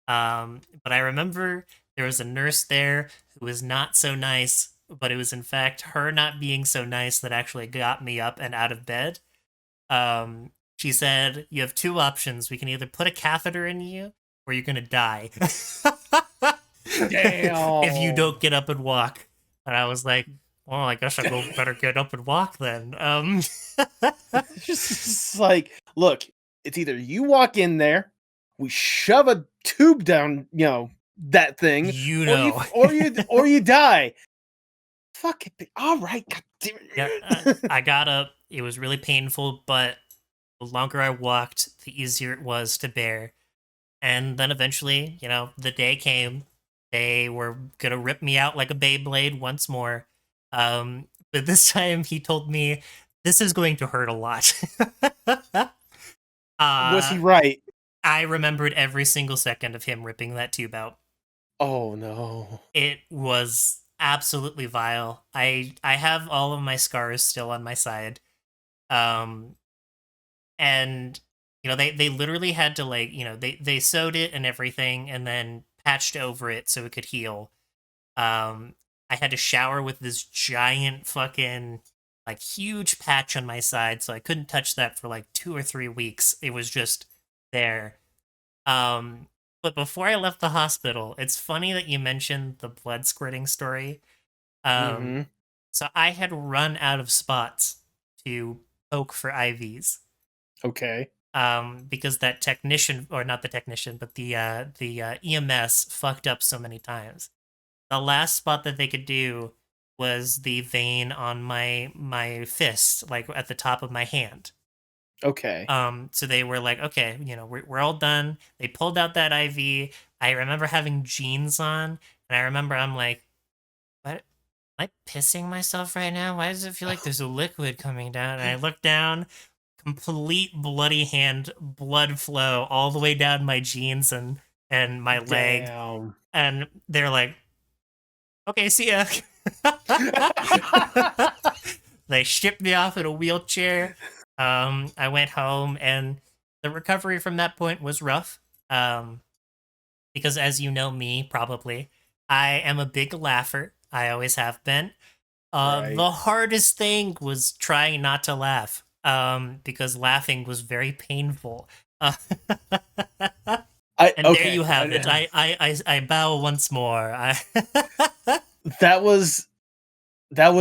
But I remember there was a nurse there who was not so nice, but it was in fact her not being so nice that actually got me up and out of bed. She said, "You have two options. We can either put a catheter in you or you're going to die if you don't Damn. get up and walk." And I was like, "Well, I guess I go better get up and walk then." Just like, look, it's either you walk in there, we shove a tube down, that thing, you or know. you die. Fuck it. All right. God damn Yeah, it. I got up. It was really painful, but the longer I walked, the easier it was to bear. And then eventually, the day came. They were gonna rip me out like a Beyblade once more. But this time he told me this is going to hurt a lot. Was he uh, right? I remembered every single second of him ripping that tube out. Oh no. It was absolutely vile. I have all of my scars still on my side. Um, and they literally had to, like, they sewed it and everything and then patched over it so it could heal. I had to shower with this giant fucking, like, huge patch on my side, so I couldn't touch that for like 2 or 3 weeks. It was just there. um but before I left the hospital, it's funny that you mentioned the blood squirting story. um Mm-hmm. so I had run out of spots to poke for IVs, Okay. because that technician, or not the technician, but the EMS fucked up so many times. The last spot that they could do was the vein on my fist, like at the top of my hand. Okay. So they were like, okay, we're all done. They pulled out that IV. I remember having jeans on, and I remember I'm like, what? Am I pissing myself right now? Why does it feel like there's a liquid coming down? And I look down, complete bloody hand, blood flow all the way down my jeans and my leg. Damn. And they're like, okay, see ya. They shipped me off in a wheelchair. I went home, and the recovery from that point was rough. Um, because as you know me, probably, I am a big laugher. I always have been. Right. The hardest thing was trying not to laugh. Because laughing was very painful. Uh, I and there you okay. have it. I bow once more. That was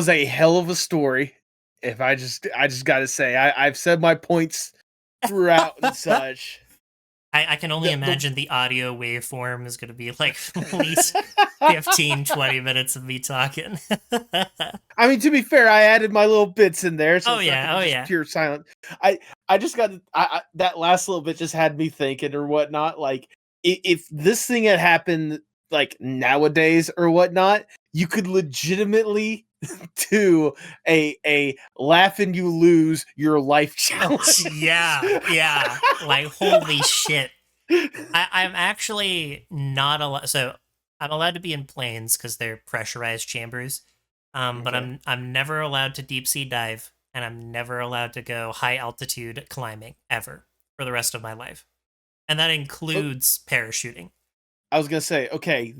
a hell of a story. If I just got to say, I've said my points throughout and such. I can only The imagine the audio waveform is going to be like at least 15, 20 minutes of me talking. I mean, to be fair, I added my little bits in there, so Oh it's not going yeah, to oh be just yeah. pure silent. I just got that last little bit just had me thinking or whatnot. Like, if this thing had happened like nowadays or whatnot, you could legitimately do a laugh and you lose your life Oh challenge. yeah, yeah. Like holy shit. I'm actually not allowed. So I'm allowed to be in planes because they're pressurized chambers. But Okay. I'm never allowed to deep sea dive, and I'm never allowed to go high altitude climbing ever for the rest of my life, and that includes parachuting. I was gonna say, okay,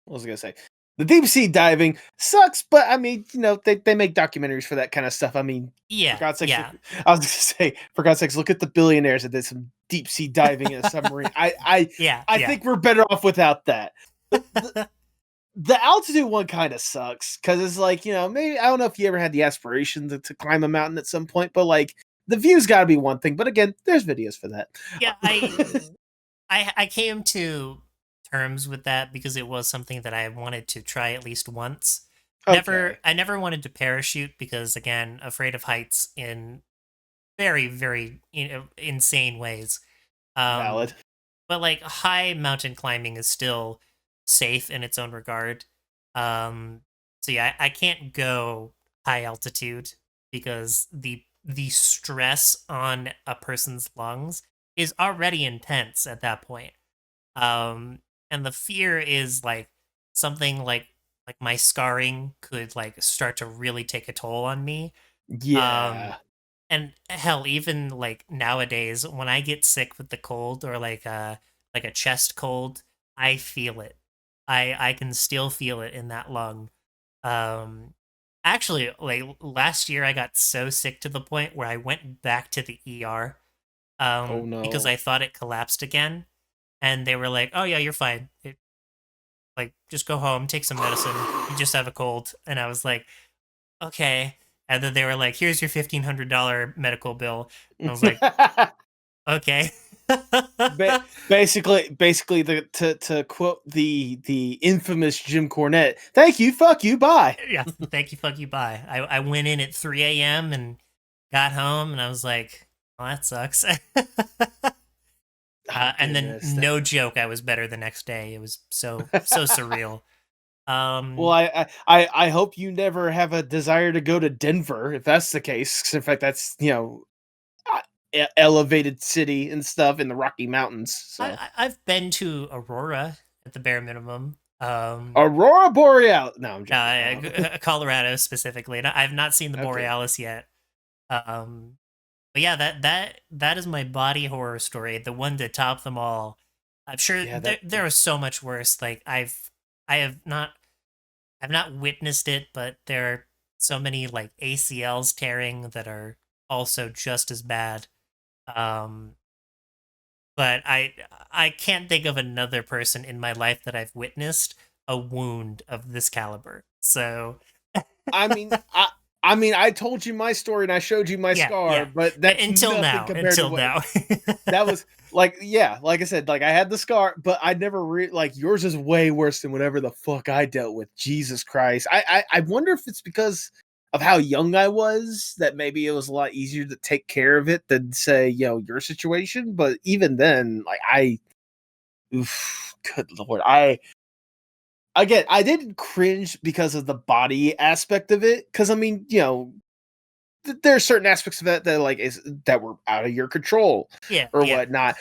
what was I gonna say? The deep sea diving sucks, but I mean, they make documentaries for that kind of stuff. I mean, for Yeah, God's sakes, yeah, I was gonna say, for God's sakes, look at the billionaires that did some deep sea diving in a submarine. yeah, I yeah. think we're better off without that. The altitude one kind of sucks because it's like, maybe I don't know if you ever had the aspiration to climb a mountain at some point, but like the view's got to be one thing. But again, there's videos for that. Yeah, I came to terms with that because it was something that I wanted to try at least once. Okay, I never wanted to parachute because again, afraid of heights in very very insane ways. Um valid. but like high mountain climbing is still safe in its own regard. Um so yeah, I can't go high altitude because the stress on a person's lungs is already intense at that point. And the fear is like something like my scarring could like start to really take a toll on me. um Yeah. and hell, even like nowadays when I get sick with the cold or like a chest cold, I feel it. I can still feel it in that lung. um Actually, like last year I got so sick to the point where I went back to the ER Oh because no. I thought it collapsed again, and they were like, "Oh yeah, you're fine. Like just go home, take some medicine. You just have a cold." And I was like, "Okay." And then they were like, "Here's your $1,500 medical bill." I was like, "Okay." Ba- basically, the to quote the infamous Jim Cornette, "Thank you, fuck you, bye." Yeah, thank you, fuck you, bye. I went in at 3 a.m. and got home, and I was like, "Well, that sucks." Oh And then, goodness. no joke, I was better the next day. It was so surreal. Well, Um, I hope you never have a desire to go to Denver if that's the case. 'Cause in fact, that's uh, elevated city and stuff in the Rocky Mountains. So I've been to Aurora at the bare minimum. Aurora Boreal. No, I'm joking. Colorado specifically. And I've not seen the Okay. Borealis yet. Um, but yeah, that is my body horror story, the one to top them all. I'm sure Yeah, there is so much worse. Like I have not I've not witnessed it, but there are so many like ACLs tearing that are also just as bad. Um, but I can't think of another person in my life that I've witnessed a wound of this caliber. So I mean, I told you my story and I showed you my yeah, scar, yeah. but that's Until nothing now, compared to until what now. that was like. Yeah, like I said, like I had the scar, but I never like yours is way worse than whatever the fuck I dealt with. Jesus Christ, I wonder if it's because of how young I was that maybe it was a lot easier to take care of it than say your situation. But even then, like Oof, good lord. I didn't cringe because of the body aspect of it. Because I mean, there are certain aspects of that that like is that were out of your control Yeah, or yeah. whatnot.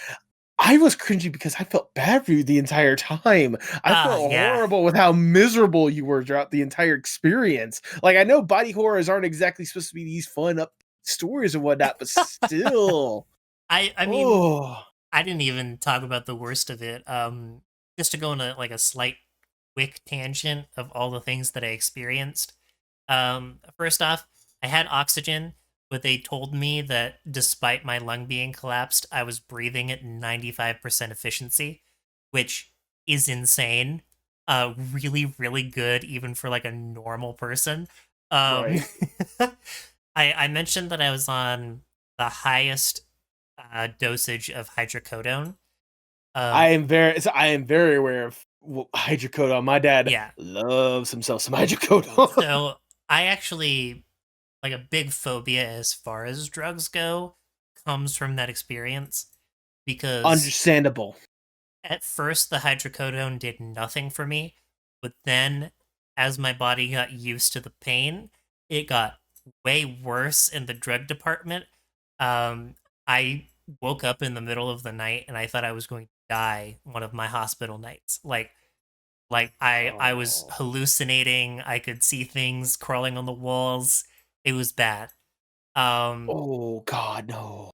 I was cringy because I felt bad for you the entire time. I Ah, felt yeah. horrible with how miserable you were throughout the entire experience. Like I know body horrors aren't exactly supposed to be these fun up stories and whatnot, but still, I mean, oh, I didn't even talk about the worst of it. Just to go on a like a slight quick tangent of all the things that I experienced. First off, I had oxygen, but they told me that despite my lung being collapsed, I was breathing at 95% efficiency, which is insane. Really, really good, even for like a normal person. Um, right. I mentioned that I was on the highest dosage of hydrocodone. Um, I am very aware of hydrocodone. My dad yeah. loves himself some hydrocodone. So I actually like a big phobia as far as drugs go comes from that experience because Understandable. at first the hydrocodone did nothing for me, but then as my body got used to the pain, it got way worse in the drug department. Um, I woke up in the middle of the night and I thought I was going to die one of my hospital nights. I was Oh, hallucinating. I could see things crawling on the walls. It was bad. Um, oh God, no.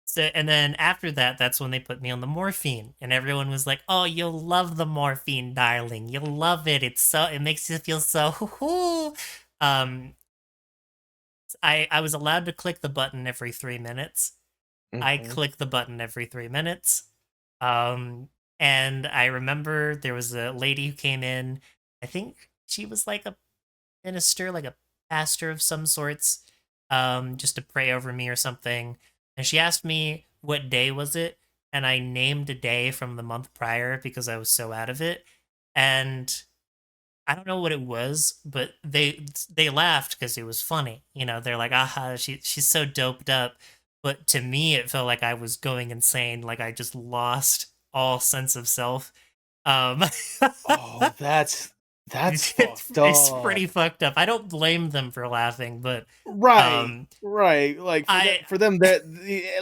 so and then after that, that's when they put me on the morphine, and everyone was like, "Oh, you'll love the morphine, darling. You'll love it. It makes you feel so." um, I was allowed to click the button every 3 minutes. I Mhm. clicked the button every 3 minutes. Um, and I remember there was a lady who came in. I think she was like a minister, like a pastor of some sorts, just to pray over me or something. And she asked me what day was it, and I named a day from the month prior because I was so out of it. And I don't know what it was, but they laughed because it was funny. They're like, "Aha, she's so doped up." But to me, it felt like I was going insane. Like I just lost all sense of self. Um, Oh, that's fucked it's up. pretty fucked up. I don't blame them for laughing, but Right, um, right. Like I for them that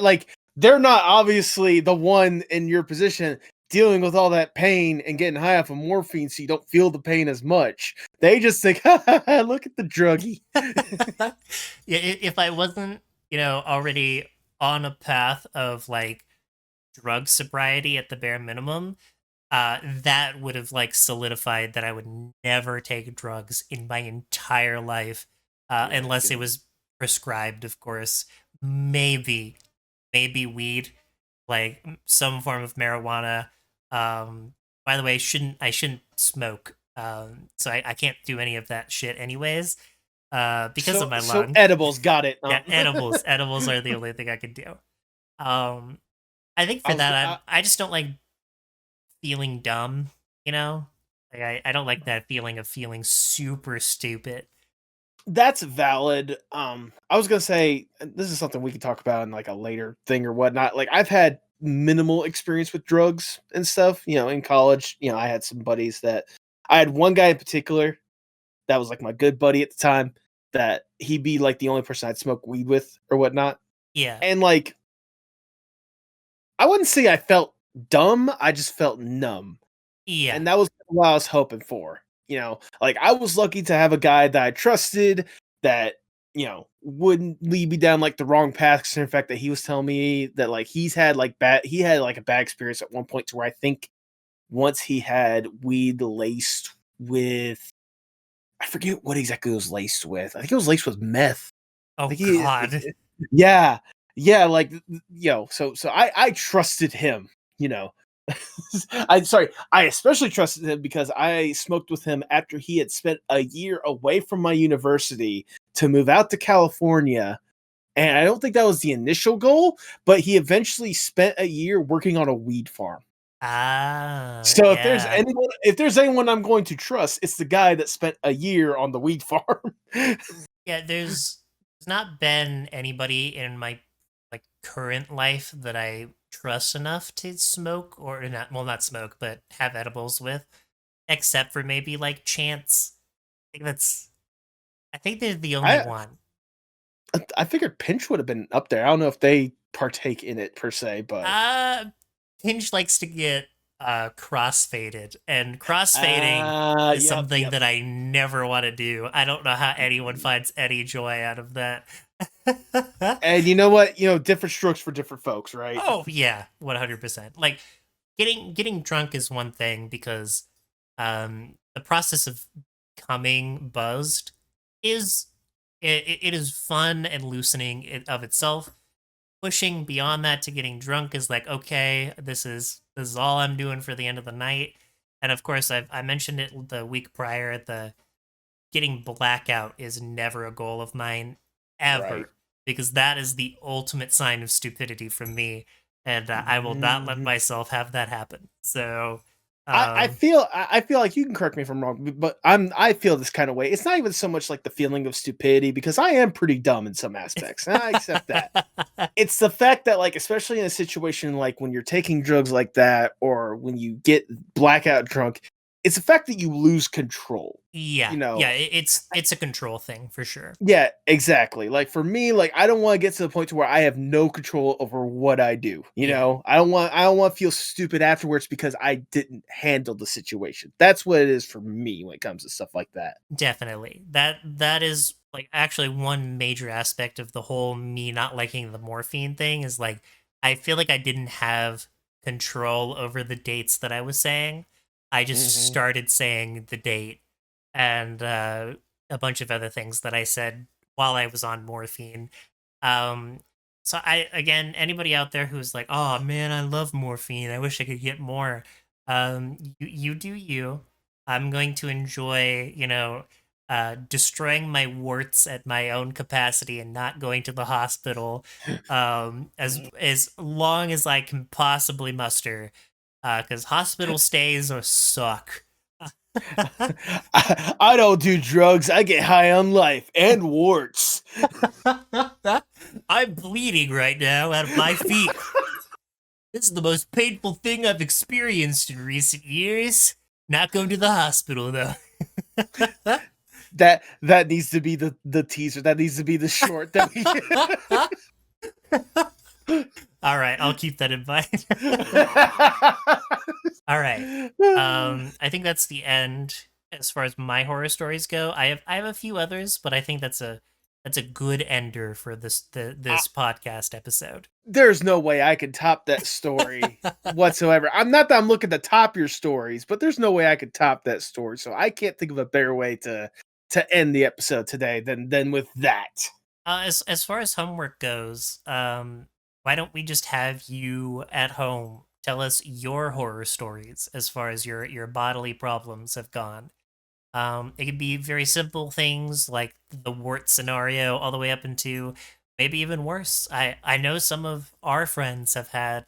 like they're not obviously the one in your position dealing with all that pain and getting high off of morphine so you don't feel the pain as much. They just think, "Ha, ha, ha, look at the druggie." yeah, if I wasn't, already on a path of like drug sobriety at the bare minimum, that would have like solidified that I would never take drugs in my entire life, Yeah, unless it good. was prescribed, of course. Maybe weed, like some form of marijuana. By the way, I shouldn't smoke. So I can't do any of that shit anyways, because of my So lung. edibles got it. Yeah, edibles are the only thing I could do. Um, I think I for was that, I, I just don't like feeling dumb, you know? Like I don't like that feeling of feeling super stupid. That's valid. I was gonna say this is something we can talk about in like a later thing or whatnot. Like I've had minimal experience with drugs and stuff. In college, I had some buddies that I had one guy in particular that was like my good buddy at the time. That he'd be like the only person I'd smoke weed with or whatnot. Yeah. And like I wouldn't say I felt dumb. I just felt numb. Yeah. And that was what I was hoping for. Like I was lucky to have a guy that I trusted that, wouldn't lead me down like the wrong path. 'Cause in fact that he was telling me that like he had like a bad experience at one point to where I think once he had weed laced with I forget what exactly it was laced with. I think it was laced with meth. I Oh think God. yeah. Yeah, like so I trusted him, you know. I especially trusted him because I smoked with him after he had spent a year away from my university to move out to California. And I don't think that was the initial goal, but he eventually spent a year working on a weed farm. Ah, So yeah. if there's anyone I'm going to trust, it's the guy that spent a year on the weed farm. Yeah, there's not been anybody in my like current life that I trust enough to smoke or not, well, not smoke, but have edibles with, except for maybe like Chance. I think they're the only I one. I figured Pinch would have been up there. I don't know if they partake in it per se, but Uh, Hinge likes to get crossfaded, and crossfading is yep, something yep. that I never want to do. I don't know how anyone finds any joy out of that. And you know what? Different strokes for different folks, right? Oh yeah, 100%. Like getting drunk is one thing because the process of coming buzzed is it is fun and loosening of itself. Pushing beyond that to getting drunk is like, okay, this is all I'm doing for the end of the night. And of course, I mentioned it the week prior. The getting blackout is never a goal of mine Right. ever, because that is the ultimate sign of stupidity from me, and I will not let Mhm. myself have that happen. So, I um, feel I feel like you can correct me if I'm wrong, but I feel this kind of way. It's not even so much like the feeling of stupidity because I am pretty dumb in some aspects, and I accept that. It's the fact that, like, especially in a situation like when you're taking drugs like that, or when you get blackout drunk, it's the fact that you lose control. yeah, You yeah, know, it's a control thing for sure. Yeah, exactly. Like for me, like I don't want to get to the point to where I have no control over what I do. Yeah. I don't want to feel stupid afterwards because I didn't handle the situation. That's what it is for me when it comes to stuff like that. Definitely. That is like actually one major aspect of the whole me not liking the morphine thing is like I feel like I didn't have control over the dates that I was saying. I just Mhm. started saying the date and a bunch of other things that I said while I was on morphine. Um so I again anybody out there who's like, "Oh man, I love morphine. I wish I could get more." You do you. I'm going to enjoy, destroying my warts at my own capacity and not going to the hospital as long as I can possibly muster, because hospital stays or suck. I don't do drugs. I get high on life and warts. I'm bleeding right now out of my feet. This is the most painful thing I've experienced in recent years. Not going to the hospital though. That needs to be the teaser. That needs to be the short that we All right, I'll keep that in mind. All right. I think that's the end as far as my horror stories go. I have a few others, but I think that's a good ender for this podcast episode. There's no way I could top that story whatsoever. I'm not that I'm looking to top your stories, but there's no way I could top that story. So I can't think of a better way to end the episode today than with that. As far as homework goes, why don't we just have you at home tell us your horror stories as far as your bodily problems have gone? It could be very simple things like the wart scenario, all the way up into maybe even worse. I know some of our friends have had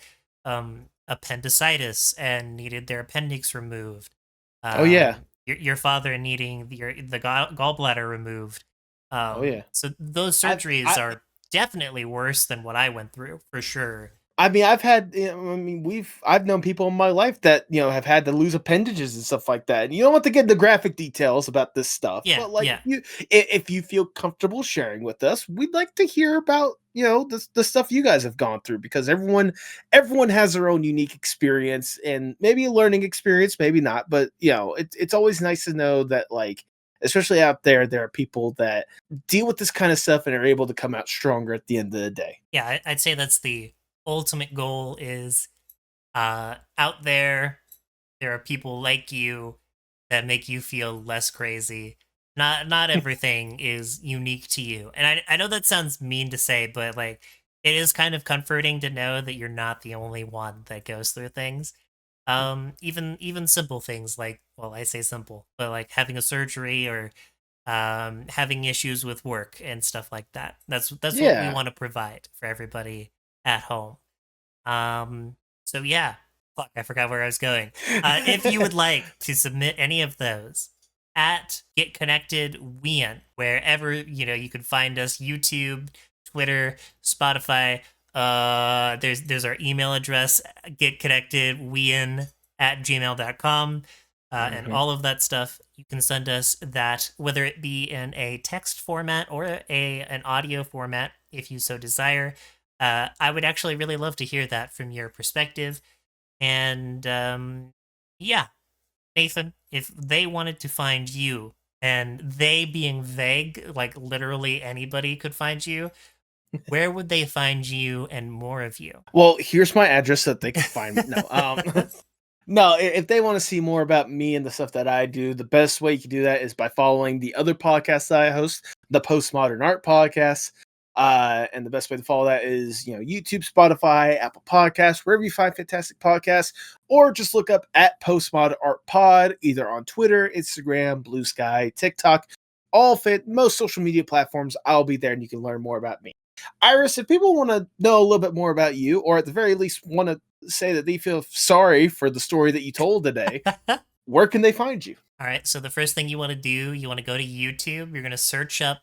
appendicitis and needed their appendix removed. Oh yeah. Your father needing the gallbladder removed. Oh yeah. So those I've surgeries I are definitely worse than what I went through for sure. I mean, I've known people in my life that have had to lose appendages and stuff like that. And you don't want to get into graphic details about this stuff, Yeah, but like yeah. if you feel comfortable sharing with us, we'd like to hear about the stuff you guys have gone through because everyone has their own unique experience and maybe a learning experience, maybe not, but it's always nice to know that like especially out there are people that deal with this kind of stuff and are able to come out stronger at the end of the day. Yeah, I'd say that's the ultimate goal is out there are people like you that make you feel less crazy. Not everything is unique to you. And I know that sounds mean to say, but like it is kind of comforting to know that you're not the only one that goes through things. Even simple things like, well, I say simple, but like having a surgery or having issues with work and stuff like that. That's what we Yeah. want to provide for everybody at home. So yeah, fuck, I forgot where I was going. If you would like to submit any of those at Get Connected Wien, wherever you can find us, YouTube, Twitter, Spotify, There's our email address, get connected, wein@gmail.com. And Mhm. all of that stuff, you can send us that, whether it be in a text format or an audio format, if you so desire. I would actually really love to hear that from your perspective. And yeah, Nathan, if they wanted to find you, and they being vague, like literally anybody could find you, where would they find you and more of you? Well, here's my address so that they can find me. No, no. If they want to see more about me and the stuff that I do, the best way you can do that is by following the other podcasts that I host, the Postmodern Art Podcast. And the best way to follow that is, YouTube, Spotify, Apple Podcasts, wherever you find fantastic podcasts, or just look up at Postmodern Art Pod, either on Twitter, Instagram, Blue Sky, TikTok, all fit most social media platforms. I'll be there and you can learn more about me. Iris, if people want to know a little bit more about you, or at the very least want to say that they feel sorry for the story that you told today, where can they find you? All right, so the first thing you want to do, you want to go to YouTube. You're going to search up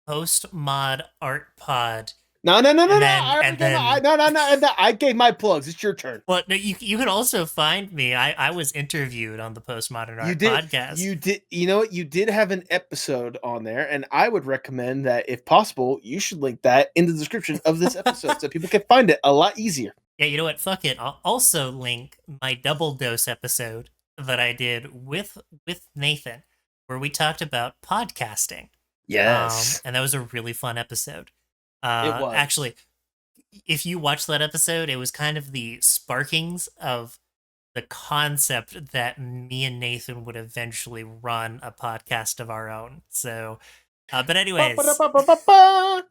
Post Mod Art Pod, No, no, no, no, and no. I then already gave my, no, no, no, no. I gave my plugs. It's your turn. well, no, you can also find me. I was interviewed on the Postmodern You Art did. podcast. You did. You know what? You did have an episode on there, and I would recommend that, if possible, you should link that in the description of this episode so people can find it a lot easier. Yeah, you know what? Fuck it. I'll also link my double dose episode that I did with Nathan, where we talked about podcasting. Yes, And that was a really fun episode. it was. Actually, if you watch that episode, it was kind of the sparkings of the concept that me and Nathan would eventually run a podcast of our own. So, but anyways, Ba-ba-da-ba-ba-ba-ba.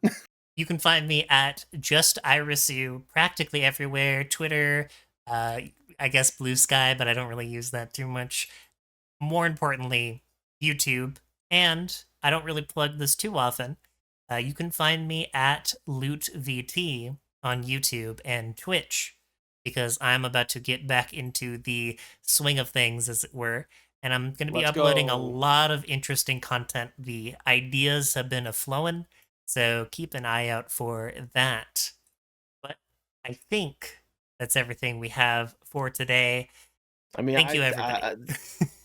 you can find me at just Irisu practically everywhere. Twitter, uh, I guess Blue Sky, but I don't really use that too much. More importantly, YouTube, and I don't really plug this too often. You can find me at LootVT on YouTube and Twitch, because I'm about to get back into the swing of things, as it were. And I'm going to be Let's uploading a go. lot of interesting content. The ideas have been a flowing, so keep an eye out for that. But I think that's everything we have for today. I mean, Thank you, everybody.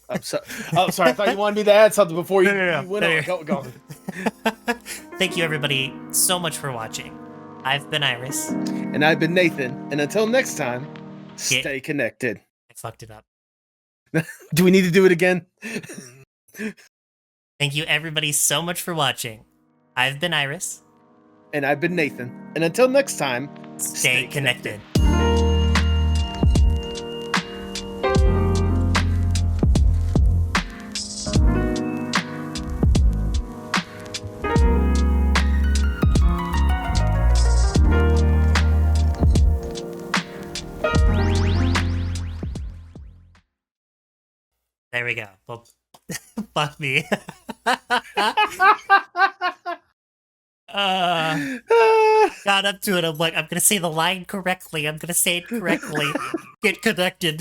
I'm sorry. Oh, sorry. I thought you wanted me to add something before No, you, no, no. you went No, on. no. Go. Thank you, everybody, so much for watching. I've been Iris. And I've been Nathan. And until next time, Get, stay connected. I fucked it up. Do we need to do it again? Thank you, everybody, so much for watching. I've been Iris. And I've been Nathan. And until next time, Stay connected. There we go. Well, fuck me. Got up to it. I'm like, I'm gonna say the line correctly. I'm gonna say it correctly. Get connected.